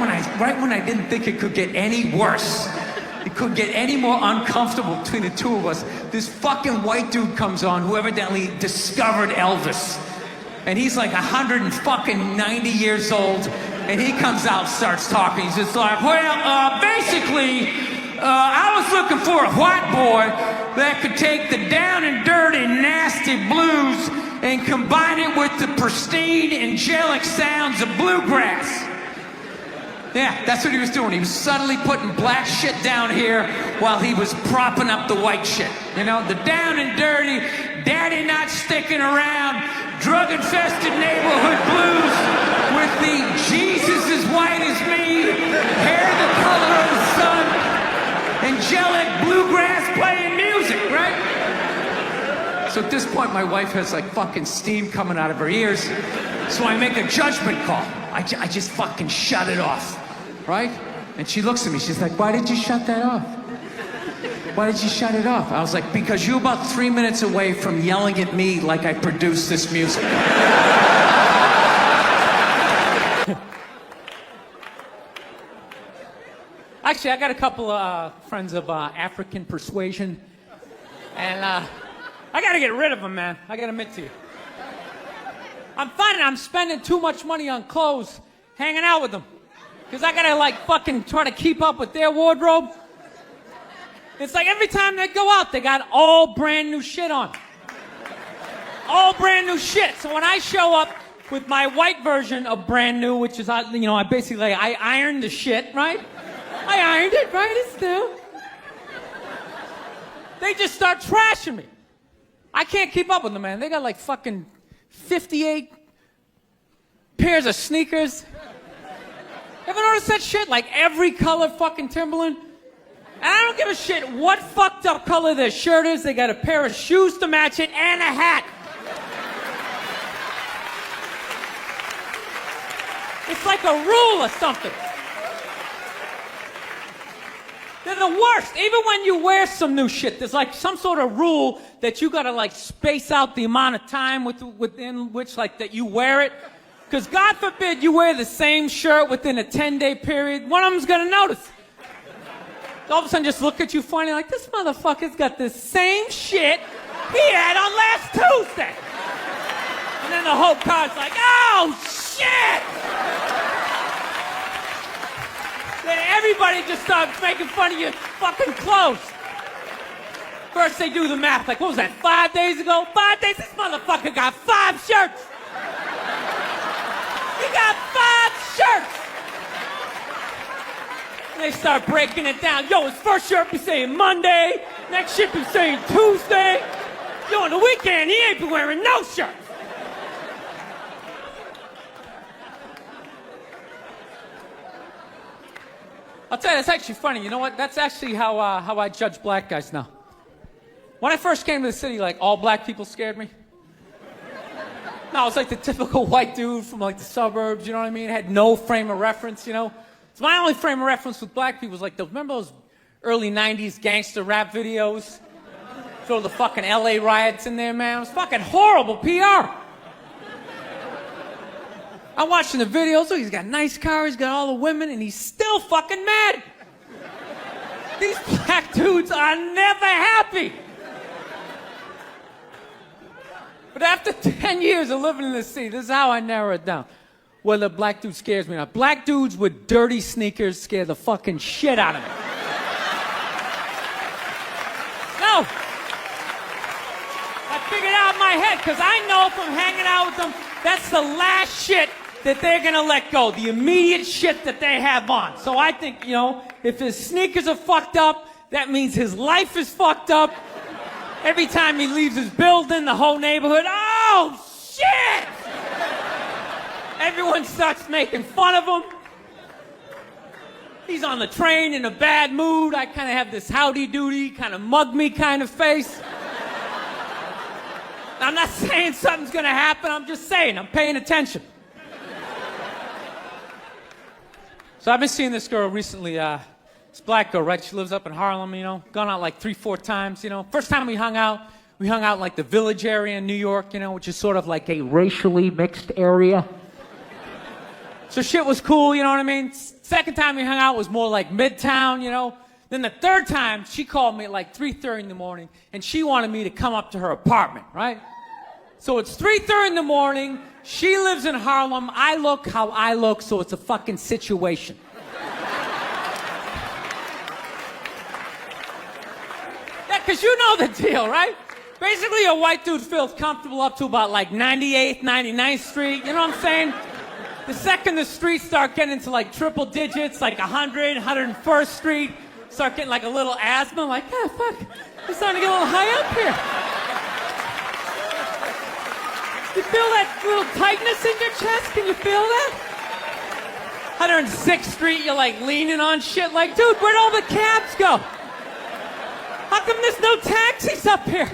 when I didn't think it could get any worse, it could get any more uncomfortable between the two of us, this fucking white dude comes on who evidently discovered Elvis. And he's like 190 years old, and he comes out, starts talking. He's just like, well, basically, I was looking for a white boy that could take the down and dirty, nasty blues and combine it with the pristine, angelic sounds of bluegrass. Yeah, that's what he was doing. He was subtly putting black shit down here while he was propping up the white shit. The down and dirty, daddy not sticking around, drug-infested neighborhood blues with the Jesus as white as me, hair the color of the sun, angelic bluegrass playing music, right? So at this point, my wife has like fucking steam coming out of her ears. So I make a judgment call. I just fucking shut it off, right? And she looks at me, she's like, why did you shut that off? Why did you shut it off? I was like, because you're about 3 minutes away from yelling at me like I produced this music. Actually, I got a couple of friends of African persuasion, and I gotta get rid of them, man. I gotta admit to you. I'm finding I'm spending too much money on clothes hanging out with them, because I gotta like fucking try to keep up with their wardrobe. It's like every time they go out, they got all brand new shit on. All brand new shit. So when I show up with my white version of brand new, which is, I basically, I ironed the shit, right? I ironed it, right? It's new. They just start trashing me. I can't keep up with them, man. They got like fucking 58 pairs of sneakers. Ever notice that shit? Like every color fucking Timberland? And I don't give a shit what fucked up color their shirt is. They got a pair of shoes to match it and a hat. It's like a rule or something. They're the worst. Even when you wear some new shit, there's like some sort of rule that you gotta like space out the amount of time within which like that you wear it. Because God forbid you wear the same shirt within a 10-day period, one of them's gonna notice. All of a sudden just look at you funny like, this motherfucker's got the same shit he had on last Tuesday. And then the whole car's like, oh, shit! Then everybody just starts making fun of your fucking clothes. First they do the math, like, what was that, 5 days ago? 5 days? This motherfucker got 5 shirts! He got 5 shirts! And they start breaking it down. Yo, his first shirt be saying Monday, next shirt be saying Tuesday. Yo, on the weekend, he ain't be wearing no shirt. I'll tell you, that's actually funny. You know what? That's actually how I judge black guys now. When I first came to the city, like, all black people scared me. No, I was like the typical white dude from like the suburbs, you know what I mean? Had no frame of reference, you know? So my only frame of reference with black people was like, remember those early 90s gangster rap videos? Throw the fucking LA riots in there, man. It was fucking horrible PR. I'm watching the videos, look, he's got a nice car, he's got all the women, and he's still fucking mad. These black dudes are never happy. But after 10 years of living in this city, this is how I narrow it down. Whether a black dude scares me or not. Black dudes with dirty sneakers scare the fucking shit out of me. No. I figured out in my head, because I know from hanging out with them, that's the last shit that they're gonna let go. The immediate shit that they have on. So I think, you know, if his sneakers are fucked up, that means his life is fucked up. Every time he leaves his building, the whole neighborhood, oh, shit! Everyone starts making fun of him. He's on the train in a bad mood. I kind of have this howdy-doody, kind of mug-me kind of face. I'm not saying something's gonna happen, I'm just saying, I'm paying attention. So I've been seeing this girl recently, this black girl, right? She lives up in Harlem, you know, gone out like 3-4 times, you know. First time we hung out in like the Village area in New York, you know, which is sort of like a racially mixed area. So shit was cool, you know what I mean? Second time we hung out was more like Midtown, you know. Then the third time, she called me at like 3:30 in the morning, and she wanted me to come up to her apartment, right? So it's 3:30 in the morning, she lives in Harlem, I look how I look, so it's a fucking situation. Yeah, because you know the deal, right? Basically, a white dude feels comfortable up to about like 98th, 99th Street, you know what I'm saying? The second the streets start getting into like triple digits, like 100, 101st Street, start getting like a little asthma, like, ah, fuck, it's starting to get a little high up here. You feel that little tightness in your chest? Can you feel that? 106th Street, you're like leaning on shit like, dude, where'd all the cabs go? How come there's no taxis up here?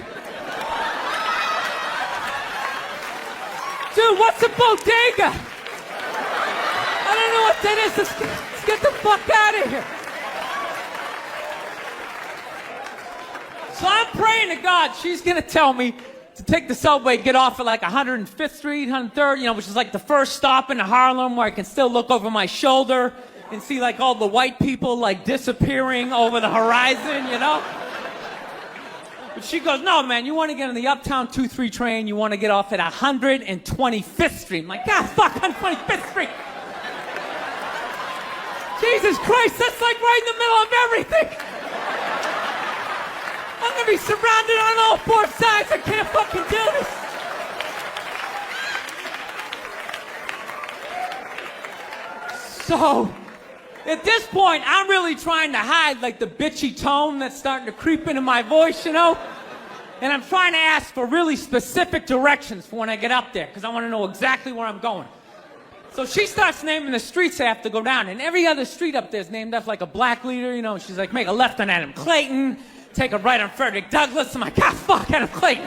Dude, what's a bodega? I don't know what that is. Let's get the fuck out of here. So I'm praying to God she's gonna tell me to take the subway, get off at like 105th Street, 103rd, you know, which is like the first stop in Harlem where I can still look over my shoulder and see like all the white people like disappearing over the horizon, you know? But she goes, no, man, you want to get on the Uptown 2-3 train, you want to get off at 125th Street. I'm like, God, fuck, 125th Street. Jesus Christ, that's like right in the middle of everything. I'm gonna be surrounded on all four sides. I can't fucking do this. So, at this point, I'm really trying to hide like the bitchy tone that's starting to creep into my voice, you know? And I'm trying to ask for really specific directions for when I get up there, because I want to know exactly where I'm going. So she starts naming the streets I have to go down, and every other street up there is named after like a black leader, you know? She's like, make a left on Adam Clayton, take a right on Frederick Douglass. I'm like, ah, fuck, Adam Clayton.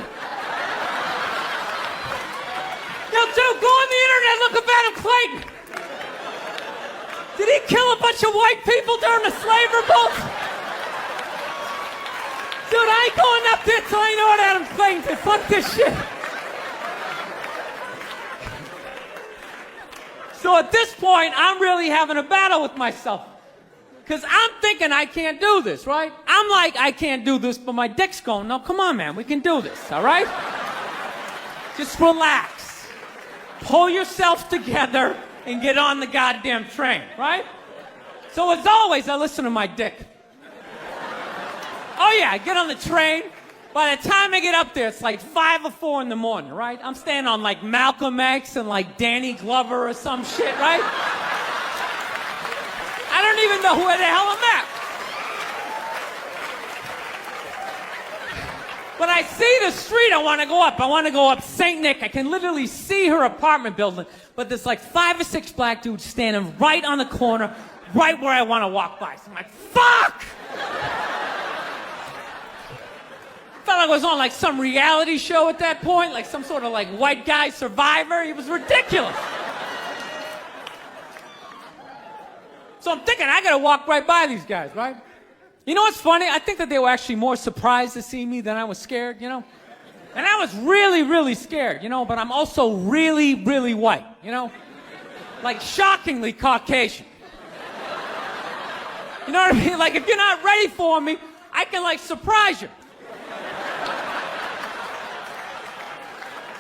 Yo, dude, go on the internet, look up Adam Clayton. Did he kill a bunch of white people during the slave revolt? Dude, I ain't going up there till I know what Adam Clayton did. Fuck this shit. So at this point, I'm really having a battle with myself. Because I'm thinking I can't do this, right? I'm like, I can't do this, but my dick's going, no, come on, man, we can do this, all right? Just relax. Pull yourself together and get on the goddamn train, right? So as always, I listen to my dick. Oh yeah, I get on the train. By the time I get up there, it's like 5 or 4 in the morning, right? I'm staying on like Malcolm X and like Danny Glover or some shit, right? I don't even know where the hell I'm at. When I see the street I want to go up, I want to go up St. Nick. I can literally see her apartment building, but there's like 5 or 6 black dudes standing right on the corner, right where I want to walk by. So I'm like, fuck! Felt like I was on like some reality show at that point, like some sort of like white guy survivor. It was ridiculous. So I'm thinking, I gotta walk right by these guys, right? You know what's funny? I think that they were actually more surprised to see me than I was scared, you know? And I was really, really scared, you know, but I'm also really, really white, you know? Like shockingly Caucasian. You know what I mean? Like if you're not ready for me, I can like surprise you.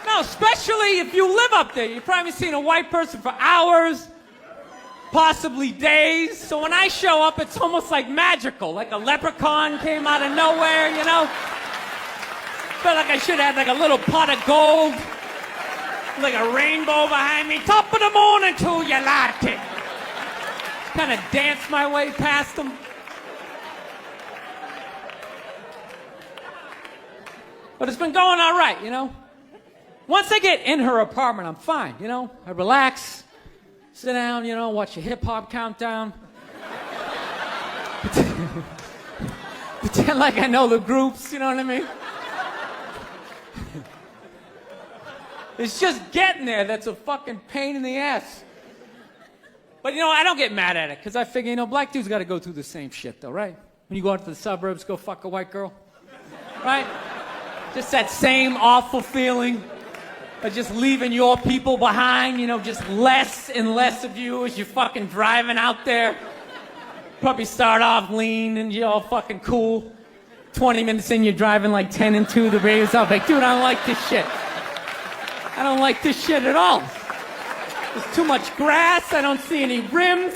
No, especially if you live up there. You've probably seen a white person for hours, possibly days. So when I show up, it's almost like magical, like a leprechaun came out of nowhere, you know? Felt like I should have like a little pot of gold, like a rainbow behind me. Top of the morning to you, latte. Kind of dance my way past them. But it's been going all right, you know? Once I get in her apartment, I'm fine, you know? I relax, sit down, you know, watch a hip-hop countdown. Pretend like I know the groups, you know what I mean? It's just getting there that's a fucking pain in the ass. But you know, I don't get mad at it, because I figure, you know, black dudes got to go through the same shit, though, right? When you go out to the suburbs, go fuck a white girl, right? Just that same awful feeling of just leaving your people behind, you know, just less and less of you as you're fucking driving out there. Probably start off lean and you're all fucking cool. 20 minutes in, you're driving like 10 and 2, the radio's off. Like, dude, I don't like this shit. I don't like this shit at all. There's too much grass, I don't see any rims.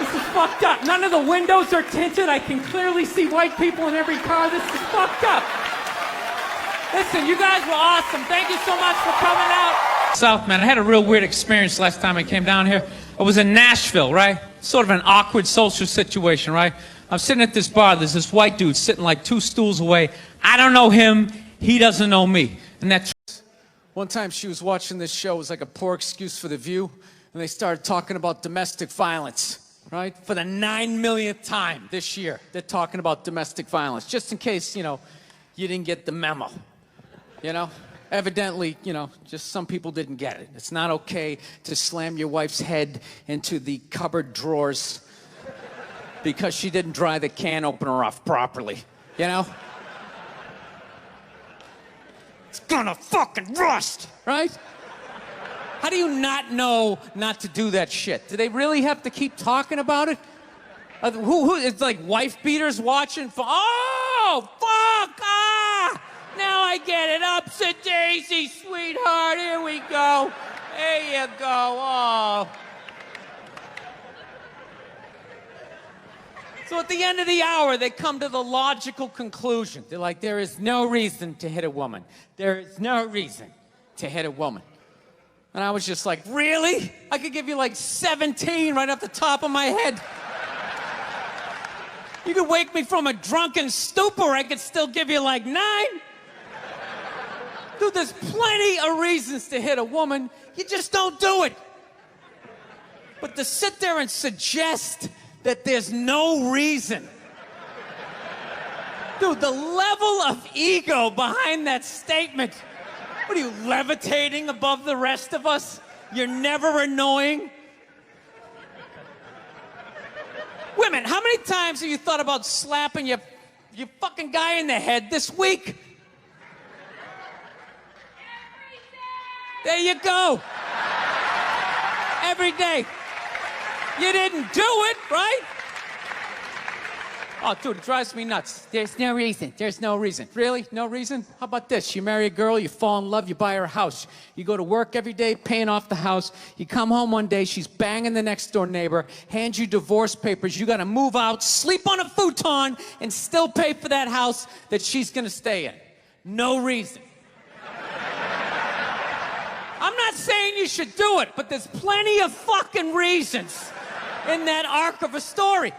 This is fucked up. None of the windows are tinted. I can clearly see white people in every car. This is fucked up. Listen, you guys were awesome. Thank you so much for coming out. South, man, I had a real weird experience last time I came down here. I was in Nashville, right? Sort of an awkward social situation, right? I'm sitting at this bar. There's this white dude sitting like 2 stools away. I don't know him. He doesn't know me. And that's... One time she was watching this show. It was like a poor excuse for The View. And they started talking about domestic violence, right? For the 9 millionth time this year, they're talking about domestic violence. Just in case, you know, you didn't get the memo. You know? Evidently, you know, just some people didn't get it. It's not okay to slam your wife's head into the cupboard drawers because she didn't dry the can opener off properly. You know? It's gonna fucking rust, right? How do you not know not to do that shit? Do they really have to keep talking about it? Who it's like wife beaters watching for, oh, fuck, ah! Now I get it. Ups a daisy, sweetheart. Here we go. There you go. Oh. So at the end of the hour, they come to the logical conclusion. They're like, there is no reason to hit a woman. There is no reason to hit a woman. And I was just like, really? I could give you like 17 right off the top of my head. You could wake me from a drunken stupor. I could still give you like 9. Dude, there's plenty of reasons to hit a woman. You just don't do it. But to sit there and suggest that there's no reason. Dude, the level of ego behind that statement. What are you, levitating above the rest of us? You're never annoying? Women, how many times have you thought about slapping your fucking guy in the head this week? There you go. Every day. You didn't do it, right? Oh, dude, it drives me nuts. There's no reason. There's no reason. Really? No reason? How about this? You marry a girl, you fall in love, you buy her a house. You go to work every day, paying off the house. You come home one day, she's banging the next door neighbor, hands you divorce papers. You got to move out, sleep on a futon, and still pay for that house that she's going to stay in. No reason. I'm not saying you should do it, but there's plenty of fucking reasons in that arc of a story.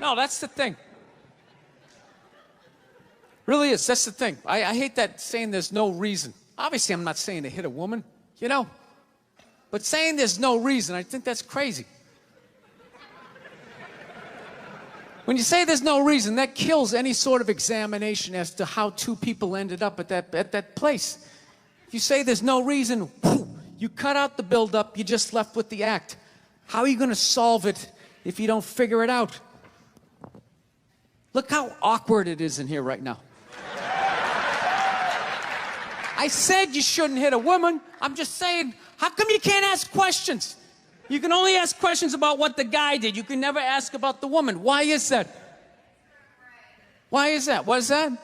No, that's the thing. Really is. That's the thing. I hate that saying there's no reason. Obviously, I'm not saying to hit a woman, you know. But saying there's no reason, I think that's crazy. When you say there's no reason, that kills any sort of examination as to how two people ended up at that place. If you say there's no reason, you cut out the build-up, you're just left with the act. How are you going to solve it if you don't figure it out? Look how awkward it is in here right now. I said you shouldn't hit a woman. I'm just saying, how come you can't ask questions? You can only ask questions about what the guy did. You can never ask about the woman. Why is that? Why is that? What is that?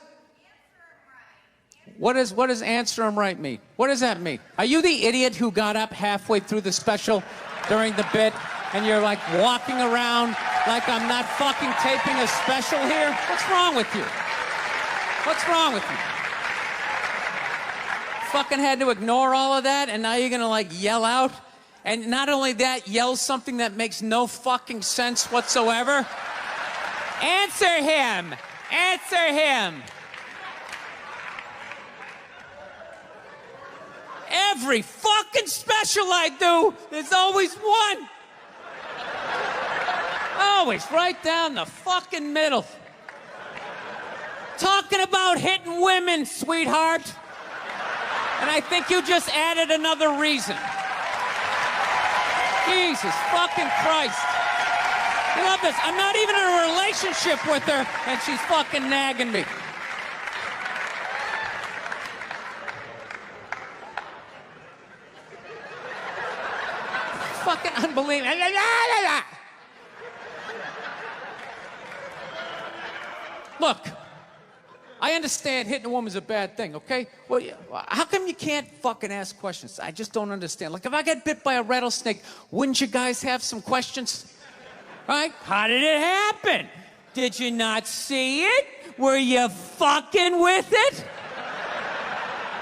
What does answer him right mean? What does that mean? Are you the idiot who got up halfway through the special during the bit and you're like walking around like I'm not fucking taping a special here? What's wrong with you? What's wrong with you? Fucking had to ignore all of that and now you're gonna like yell out? And not only that, yell something that makes no fucking sense whatsoever. Answer him! Answer him! Every fucking special I do, there's always one. Always right down the fucking middle. Talking about hitting women, sweetheart. And I think you just added another reason. Jesus fucking Christ. You love this. I'm not even in a relationship with her, and she's fucking nagging me. Fucking unbelievable. Look, I understand hitting a woman's a bad thing, okay? Well, how come you can't fucking ask questions? I just don't understand. Like, if I get bit by a rattlesnake, wouldn't you guys have some questions? Right? How did it happen? Did you not see it? Were you fucking with it?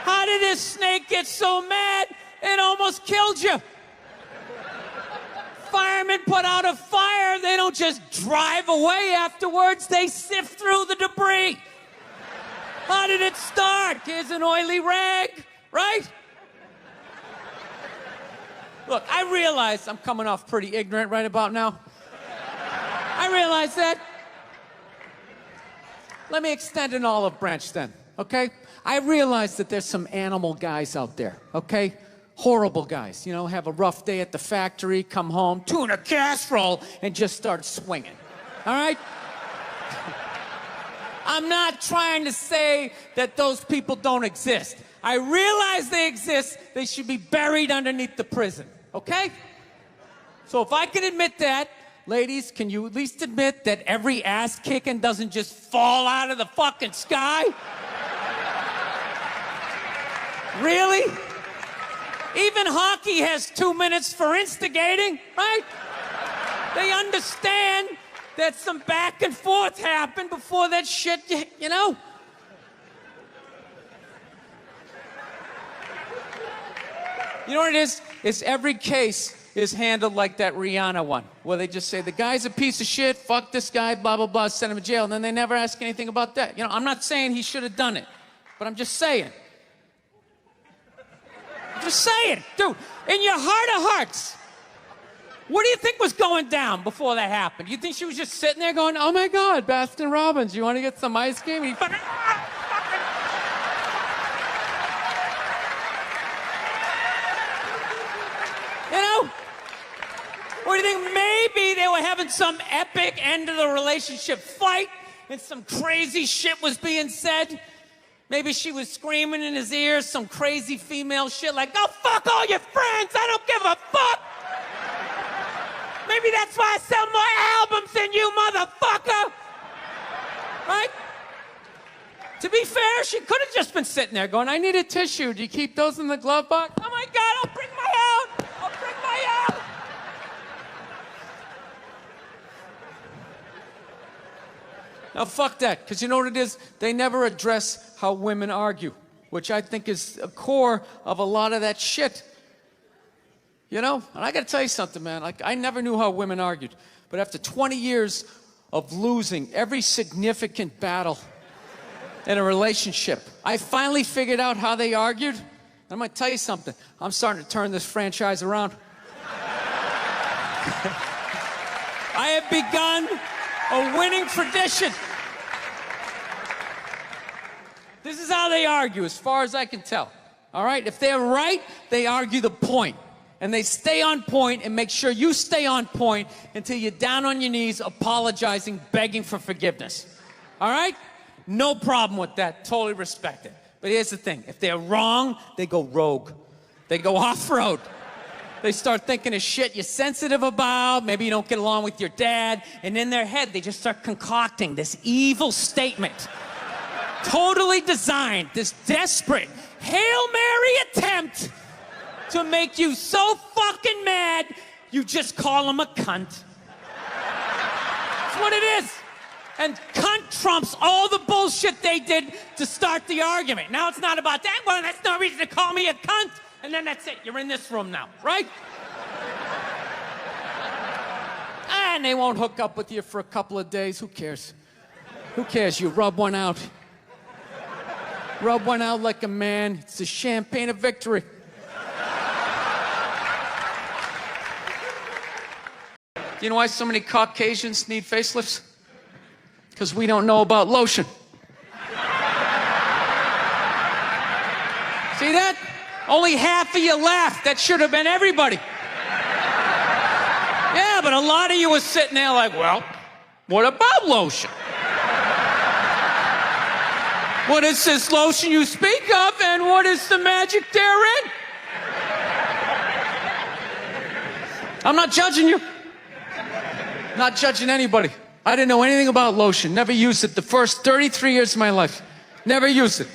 How did this snake get so mad it almost killed you? Firemen put out a fire, they don't just drive away afterwards, they sift through the debris. How did it start? Here's an oily rag, right? Look, I realize I'm coming off pretty ignorant right about now. I realize that. Let me extend an olive branch then, okay? I realize that there's some animal guys out there, okay? Horrible guys, you know, have a rough day at the factory, come home, tuna casserole, and just start swinging, all right? I'm not trying to say that those people don't exist. I realize they exist. They should be buried underneath the prison, okay? So if I can admit that, ladies, can you at least admit that every ass kicking doesn't just fall out of the fucking sky? Really? Even hockey has 2 minutes for instigating, right? They understand that some back and forth happened before that shit, you know? You know what it is? It's every case is handled like that Rihanna one, where they just say, the guy's a piece of shit, fuck this guy, blah, blah, blah, send him to jail, and then they never ask anything about that. You know, I'm not saying he should have done it, but I'm just saying. I'm just saying, dude, in your heart of hearts, what do you think was going down before that happened? You think she was just sitting there going, oh my God, Baskin Robbins, you want to get some ice cream? And he fucking, you know? Or do you think maybe they were having some epic end of the relationship fight and some crazy shit was being said? Maybe she was screaming in his ear some crazy female shit like, go fuck all your friends, I don't give a fuck! Maybe that's why I sell more albums than you, motherfucker! Right? To be fair, she could have just been sitting there going, I need a tissue. Do you keep those in the glove box? Oh my God, I'll bring my own! I'll bring my own! Now fuck that, because you know what it is? They never address how women argue, which I think is a core of a lot of that shit. You know? And I gotta tell you something, man. Like, I never knew how women argued. But after 20 years of losing every significant battle in a relationship, I finally figured out how they argued. And I'm gonna tell you something. I'm starting to turn this franchise around. I have begun A winning tradition. This is how they argue, as far as I can tell. All right? If they're right, they argue the point. And they stay on point and make sure you stay on point until you're down on your knees, apologizing, begging for forgiveness. All right? No problem with that. Totally respect it. But here's the thing. If they're wrong, they go rogue. They go off-road. They start thinking of shit you're sensitive about. Maybe you don't get along with your dad. And in their head, they just start concocting this evil statement. Totally designed, this desperate Hail Mary attempt to make you so fucking mad, you just call them a cunt. That's what it is. And cunt trumps all the bullshit they did to start the argument. Now it's not about that. Well, that's no reason to call me a cunt. And then that's it. You're in this room now, right? And they won't hook up with you for a couple of days. Who cares? Who cares? You rub one out. Rub one out like a man. It's the champagne of victory. Do you know why so many Caucasians need facelifts? Because we don't know about lotion. See that? Only half of you laughed. That should have been everybody. Yeah, but a lot of you were sitting there like, well, what about lotion? What is this lotion you speak of, and what is the magic therein? I'm not judging you. Not judging anybody. I didn't know anything about lotion. Never used it the first 33 years of my life. Never used it.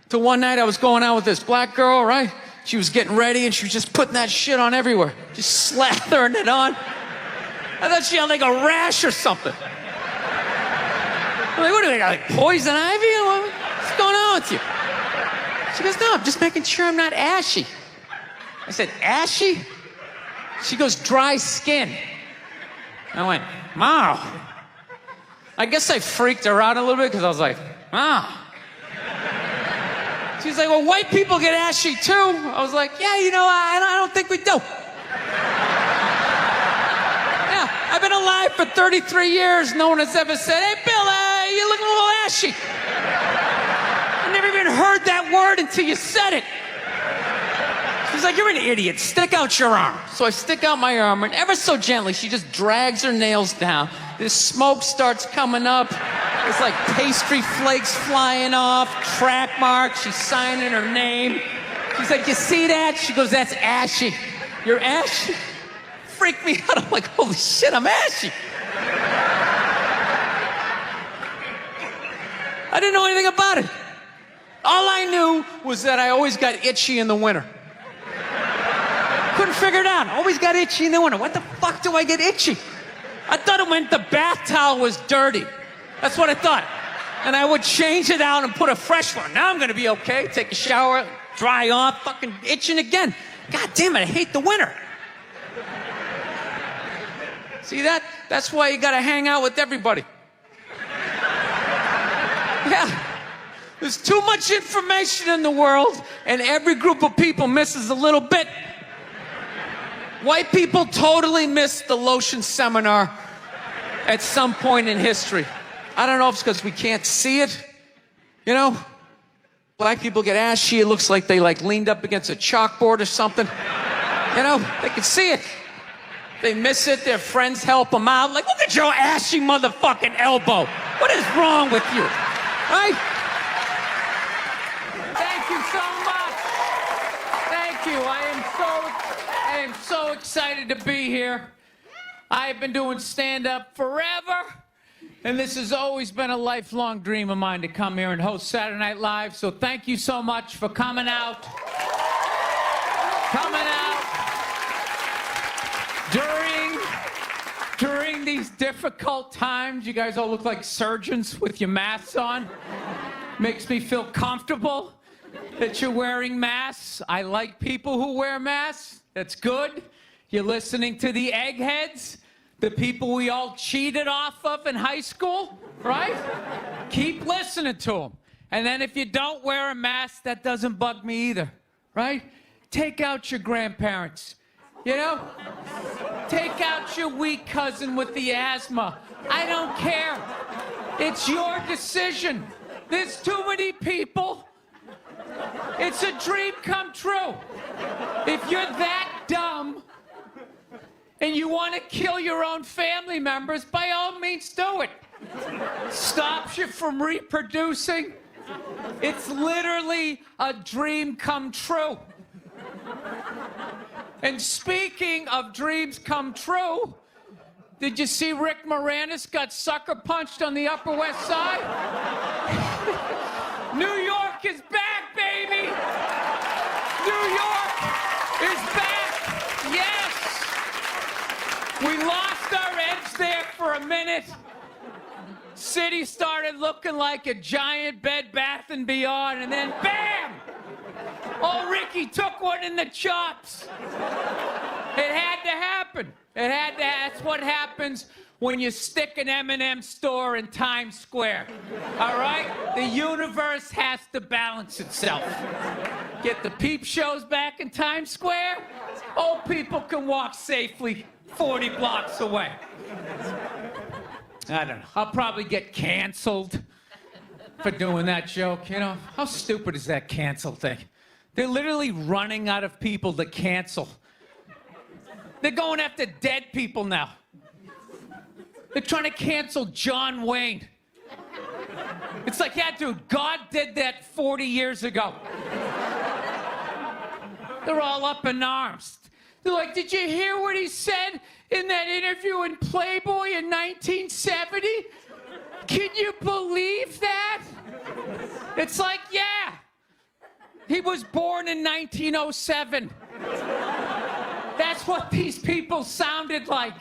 Till one night I was going out with this black girl, right? She was getting ready and she was just putting that shit on everywhere. Just slathering it on. I thought she had like a rash or something. I'm like, what do we got, like poison ivy? What's going on with you? She goes, no, I'm just making sure I'm not ashy. I said, ashy? She goes, dry skin. I went, wow. I guess I freaked her out a little bit because I was like, wow. She's like, well, white people get ashy too. I was like, yeah, you know, I don't think we do. Yeah, I've been alive for 33 years. No one has ever said, hey, Bill, you look a little ashy. I never even heard that word until you said it. She's like, you're an idiot. Stick out your arm. So I stick out my arm, and ever so gently, she just drags her nails down. This smoke starts coming up. It's like pastry flakes flying off, track marks. She's signing her name. She's like, you see that? She goes, that's ashy. You're ashy? Freaked me out. I'm like, holy shit, I'm ashy. I didn't know anything about it. All I knew was that I always got itchy in the winter. Couldn't figure it out. Always got itchy in the winter. What the fuck do I get itchy? I thought it meant the bath towel was dirty. That's what I thought. And I would change it out and put a fresh one. Now I'm gonna be okay. Take a shower, dry off, fucking itching again. God damn it, I hate the winter. See that? That's why you gotta hang out with everybody. Yeah. There's too much information in the world, and every group of people misses a little bit. White people totally missed the Lotion seminar at some point in history. I don't know if it's because we can't see it. You know? Black people get ashy. It looks like they leaned up against a chalkboard or something. You know? They can see it. They miss it. Their friends help them out. Like, look at your ashy motherfucking elbow. What is wrong with you? Right? Thank you so much. Thank you. I am so excited to be here. I have been doing stand-up forever, and this has always been a lifelong dream of mine to come here and host Saturday Night Live. So thank you so much for coming out. During these difficult times, you guys all look like surgeons with your masks on. Makes me feel comfortable that you're wearing masks. I like people who wear masks. That's good. You're listening to the eggheads, the people we all cheated off of in high school, right? Keep listening to them. And then if you don't wear a mask, that doesn't bug me either, right? Take out your grandparents, you know? Take out your weak cousin with the asthma. I don't care. It's your decision. There's too many people. It's a dream come true. If you're that dumb and you want to kill your own family members, by all means do it. Stops you from reproducing. It's literally a dream come true. And speaking of dreams come true, did you see Rick Moranis got sucker punched on the Upper West Side? New York is back, baby! New York is back! Yes! We lost our edge there for a minute. City started looking like a giant Bed Bath & Beyond, and then bam! Oh, Ricky took one in the chops. It had to happen. That's what happens when you stick an M&M store in Times Square. All right? The universe has to balance itself. Get the peep shows back in Times Square. Old people can walk safely 40 blocks away. I don't know. I'll probably get canceled for doing that joke, you know? How stupid is that cancel thing? They're literally running out of people to cancel. They're going after dead people now. They're trying to cancel John Wayne. It's like, yeah, dude, God did that 40 years ago. They're all up in arms. They're like, did you hear what he said in that interview in Playboy in 1970? Can you believe that? It's like, yeah. He was born in 1907. That's what these people sounded like.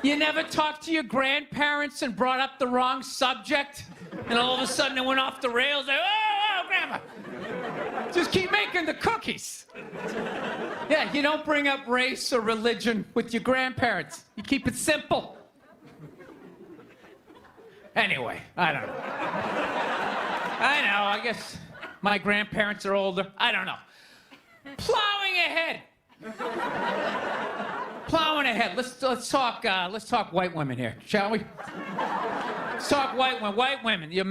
You never talked to your grandparents and brought up the wrong subject, and all of a sudden it went off the rails. Like, oh, Grandma, just keep making the cookies. Yeah, you don't bring up race or religion with your grandparents. You keep it simple. Anyway, I don't know. I guess my grandparents are older. I don't know. Plowing ahead. Plowing ahead. Let's talk white women here, shall we? Let's talk white women. White women, you're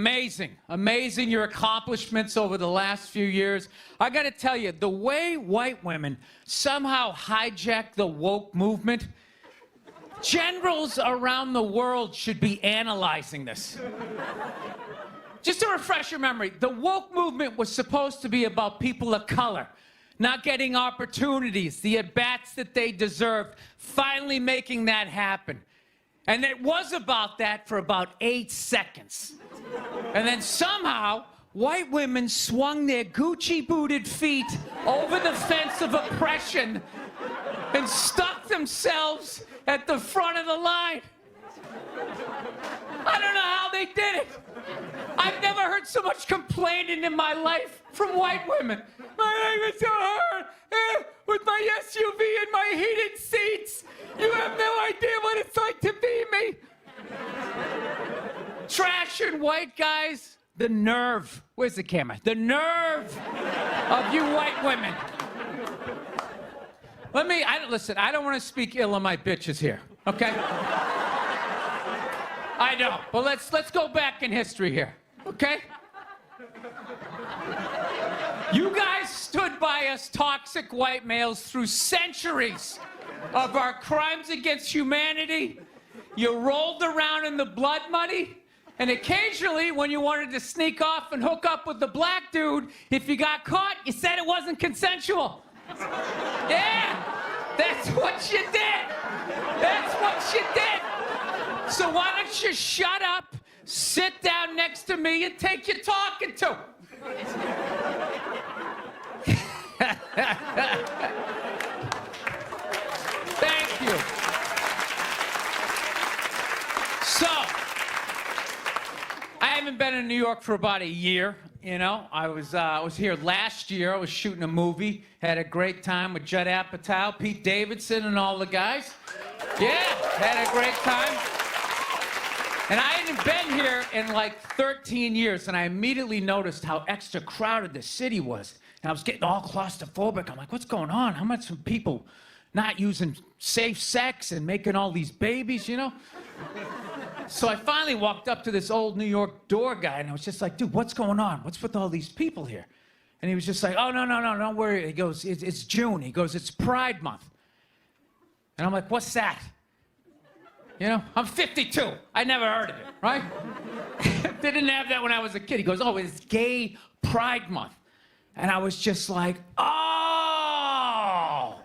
amazing your accomplishments over the last few years. I got to tell you, the way white women somehow hijack the woke movement, generals around the world should be analyzing this. Just to refresh your memory, the woke movement was supposed to be about people of color not getting opportunities, the at-bats that they deserved, finally making that happen. And it was about that for about 8 seconds. And then somehow, white women swung their Gucci-booted feet over the fence of oppression and stuck themselves at the front of the line. I don't know how they did it. I've never heard so much complaining in my life from white women. My life is so hard. With my SUV and my heated seats. You have no idea what it's like to be me. Trashing white guys. The nerve. Where's the camera? The nerve of you white women. Listen, I don't want to speak ill of my bitches here, okay? I know, but let's go back in history here, okay? You guys stood by us toxic white males through centuries of our crimes against humanity. You rolled around in the blood money, and occasionally when you wanted to sneak off and hook up with the black dude, if you got caught, you said it wasn't consensual. Yeah, that's what you did. That's what you did. So why don't you shut up, sit down next to me, and take your talking to? Thank you. So, I haven't been in New York for about a year. You know, I was here last year. I was shooting a movie. Had a great time with Judd Apatow, Pete Davidson, and all the guys. Yeah, had a great time. And I hadn't been here in like 13 years, and I immediately noticed how extra crowded the city was. And I was getting all claustrophobic. I'm like, what's going on? How much people not using safe sex and making all these babies, you know? So I finally walked up to this old New York door guy, and I was just like, dude, what's going on? What's with all these people here? And he was just like, oh, no, don't worry. He goes, it's June. He goes, it's Pride Month. And I'm like, what's that? You know, I'm 52. I never heard of it, right? They didn't have that when I was a kid. He goes, oh, it's Gay Pride Month. And I was just like, oh.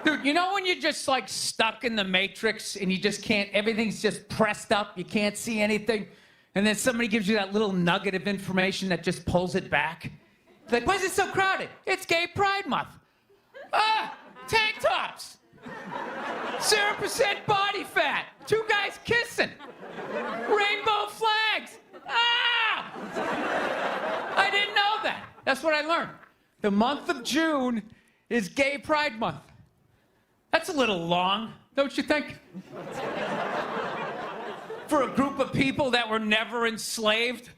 Dude, you know when you're just like stuck in the Matrix and you just can't, everything's just pressed up, you can't see anything, and then somebody gives you that little nugget of information that just pulls it back? It's like, why is it so crowded? It's Gay Pride Month. Ah, tank tops. 0% body fat. 2 guys kissing. Rainbow flags. Ah! I didn't know that. That's what I learned. The month of June is Gay Pride Month. That's a little long, don't you think? For a group of people that were never enslaved.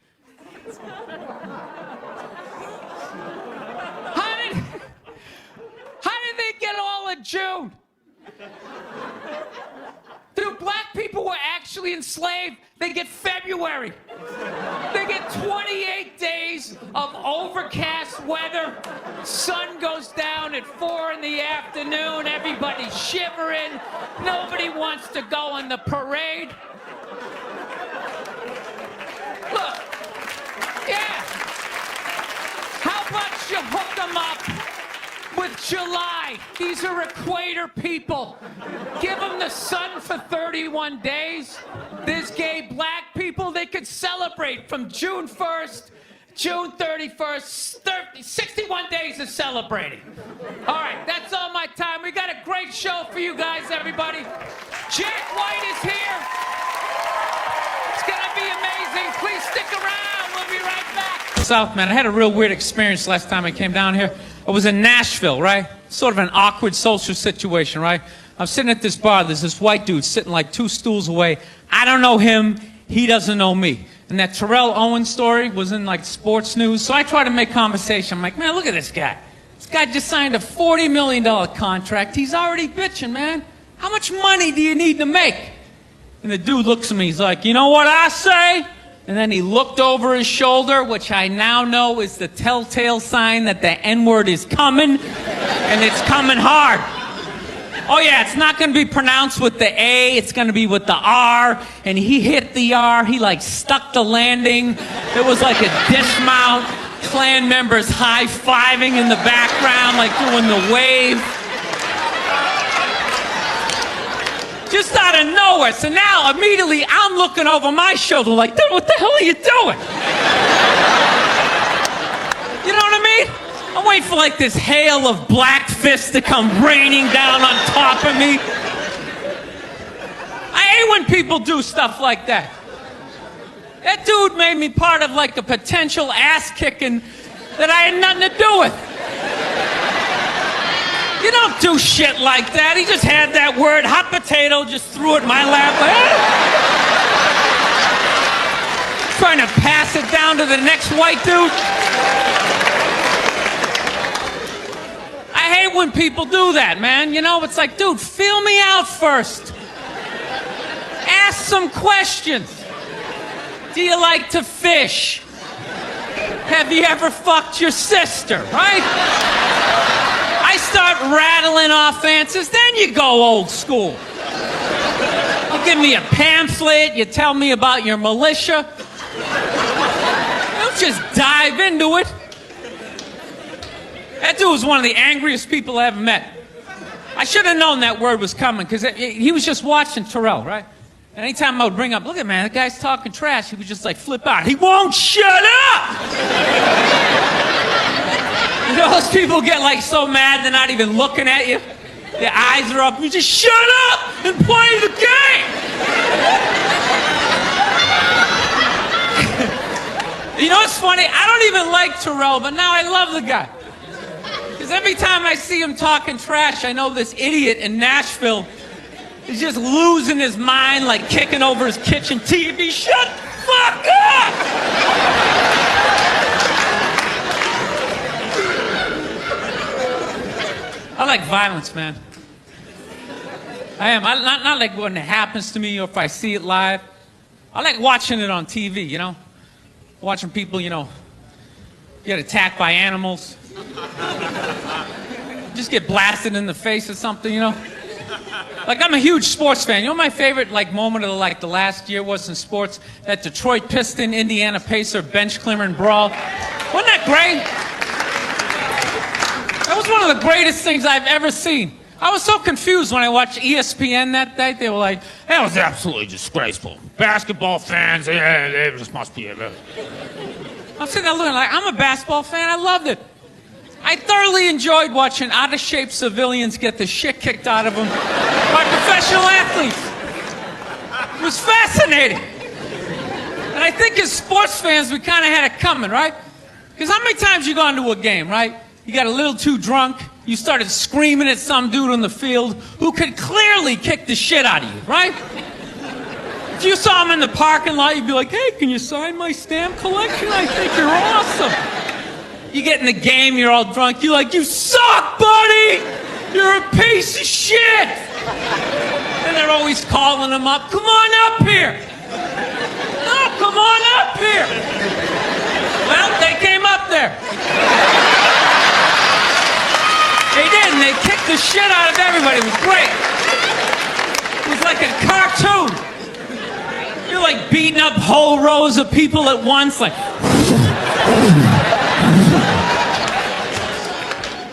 How did they get all of June? Dude, black people were actually enslaved. They get February. They get 28 days of overcast weather. Sun goes down at 4 in the afternoon. Everybody's shivering. Nobody wants to go on the parade. Look, yeah. How about you hook them up with July? These are equator people. Give them the sun for 31 days. There's gay black people. They could celebrate from June 1st, June 31st, 61 days of celebrating. All right, that's all my time. We got a great show for you guys, everybody. Jack White is here. It's gonna be amazing. Please stick around. We'll be right back. South, man, I had a real weird experience last time I came down here. I was in Nashville, right? Sort of an awkward social situation, right? I'm sitting at this bar. There's this white dude sitting like 2 stools away. I don't know him. He doesn't know me. And that Terrell Owens story was in like sports news. So I try to make conversation. I'm like, man, look at this guy. This guy just signed a $40 million contract. He's already bitching, man. How much money do you need to make? And the dude looks at me. He's like, you know what I say? And then he looked over his shoulder, which I now know is the telltale sign that the N-word is coming, and it's coming hard. Oh yeah, it's not going to be pronounced with the A, it's going to be with the R, and he hit the R, he like stuck the landing. There was like a dismount, Klan members high-fiving in the background, like doing the wave. Just out of nowhere. So now, immediately, I'm looking over my shoulder like, dude, what the hell are you doing? You know what I mean? I'm waiting for like this hail of black fists to come raining down on top of me. I hate when people do stuff like that. That dude made me part of like a potential ass-kicking that I had nothing to do with. You don't do shit like that. He just had that word, hot potato, just threw it in my lap. Trying to pass it down to the next white dude. I hate when people do that, man. You know, it's like, dude, feel me out first. Ask some questions. Do you like to fish? Have you ever fucked your sister, right? I start rattling off answers, then you go old school. You give me a pamphlet, you tell me about your militia. Don't just dive into it. That dude was one of the angriest people I ever met. I should have known that word was coming, because he was just watching Terrell, right? And anytime I would bring up, look at man, that guy's talking trash, he would just like flip out. He won't shut up! You know, those people get like so mad they're not even looking at you. Their eyes are up. You just shut up and play the game. You know what's funny? I don't even like Terrell, but now I love the guy. Because every time I see him talking trash, I know this idiot in Nashville is just losing his mind, like kicking over his kitchen TV. Shut the fuck up! like violence, man. I am. Not like when it happens to me or if I see it live. I like watching it on TV, you know? Watching people, you know, get attacked by animals. Just get blasted in the face or something, you know? Like, I'm a huge sports fan. You know my favorite, like, moment of, like, the last year was in sports? That Detroit Piston, Indiana Pacer, bench clearing brawl. Wasn't that great? That was one of the greatest things I've ever seen. I was so confused when I watched ESPN that day. They were like, that was absolutely disgraceful. Basketball fans, they just must be... I'm sitting there looking like, I'm a basketball fan. I loved it. I thoroughly enjoyed watching out-of-shape civilians get the shit kicked out of them by professional athletes. It was fascinating. And I think as sports fans, we kind of had it coming, right? Because how many times you gone to a game, right? You got a little too drunk. You started screaming at some dude on the field who could clearly kick the shit out of you, right? If you saw him in the parking lot, you'd be like, hey, can you sign my stamp collection? I think you're awesome. You get in the game, you're all drunk. You're like, you suck, buddy! You're a piece of shit! And they're always calling him up. Come on up here! No, come on up here! Well, they came up there. They did, and they kicked the shit out of everybody. It was great. It was like a cartoon. You're like beating up whole rows of people at once, like...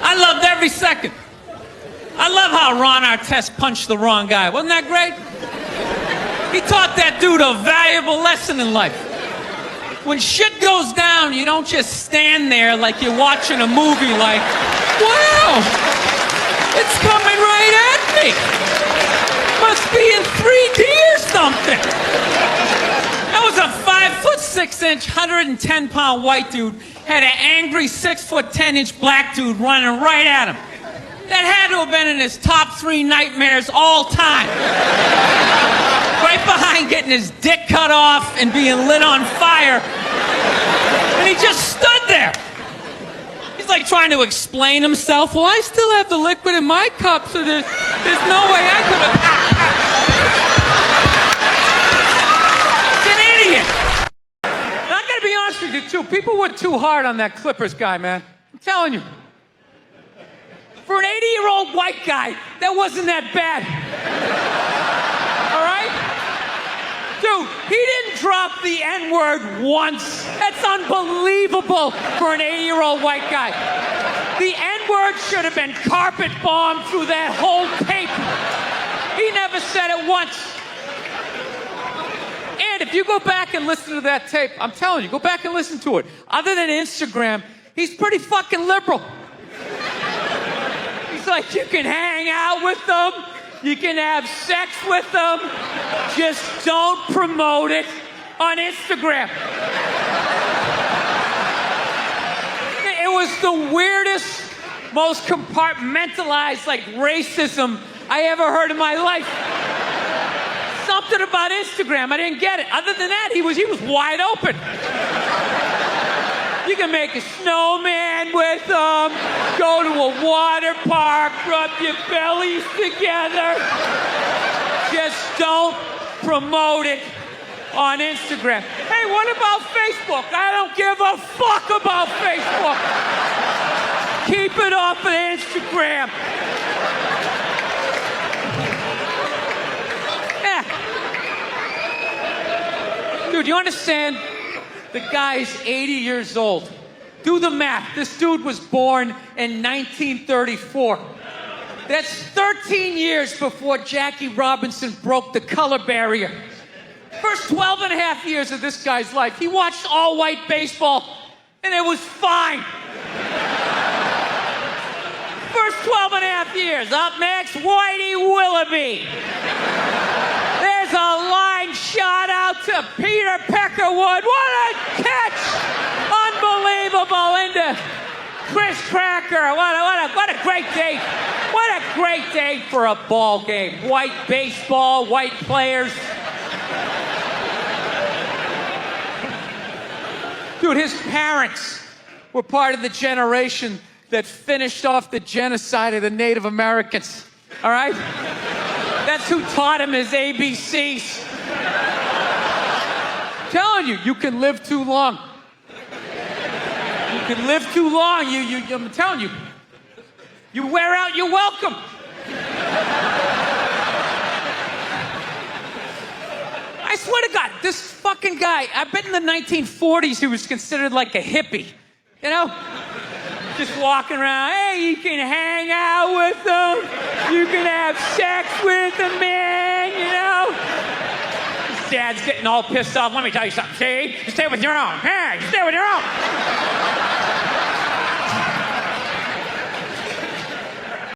I loved every second. I love how Ron Artest punched the wrong guy. Wasn't that great? He taught that dude a valuable lesson in life. When shit goes down, you don't just stand there like you're watching a movie like, wow, it's coming right at me. Must be in 3D or something. That was a 5'6", 110-pound white dude, had an angry 6'10" black dude running right at him. That had to have been in his top 3 nightmares all time. Right behind getting his dick cut off and being lit on fire. And he just stood there. He's like trying to explain himself. Well, I still have the liquid in my cup, so there's no way I could have... He's an idiot. And I gotta be honest with you, too. People went too hard on that Clippers guy, man. I'm telling you. For an 80-year-old white guy, that wasn't that bad. All right? Dude, he didn't drop the N-word once. That's unbelievable for an 80-year-old white guy. The N-word should have been carpet bombed through that whole tape. He never said it once. And if you go back and listen to that tape, I'm telling you, go back and listen to it. Other than Instagram, he's pretty fucking liberal. Like you can hang out with them, you can have sex with them, just don't promote it on Instagram. It was the weirdest, most compartmentalized, like, racism I ever heard in my life. Something about Instagram, I didn't get it. Other than that, he was wide open. You can make a snowman with them, go to a water park, rub your bellies together. Just don't promote it on Instagram. Hey, what about Facebook? I don't give a fuck about Facebook. Keep it off of Instagram. Yeah. Dude, you understand? The guy's 80 years old. Do the math. This dude was born in 1934. That's 13 years before Jackie Robinson broke the color barrier. First 12 and a half years of this guy's life, he watched all-white baseball, and it was fine. First 12 and a half years. Up next, Whitey Willoughby. There's a line shot out to Peter Peckerwood. What a catch! Unbelievable into Chris Cracker. What a great day. What a great day for a ball game. White baseball, white players. Dude, his parents were part of the generation that finished off the genocide of the Native Americans. All right? That's who taught him his ABCs. Telling you, you can live too long. You can live too long. I'm telling you. You wear out your welcome. I swear to God, this fucking guy, I bet in the 1940s he was considered like a hippie. You know? Just walking around, hey, you can hang out with them. You can have sex with them, man, you know? His dad's getting all pissed off. Let me tell you something, see? You stay with your own. Hey, you stay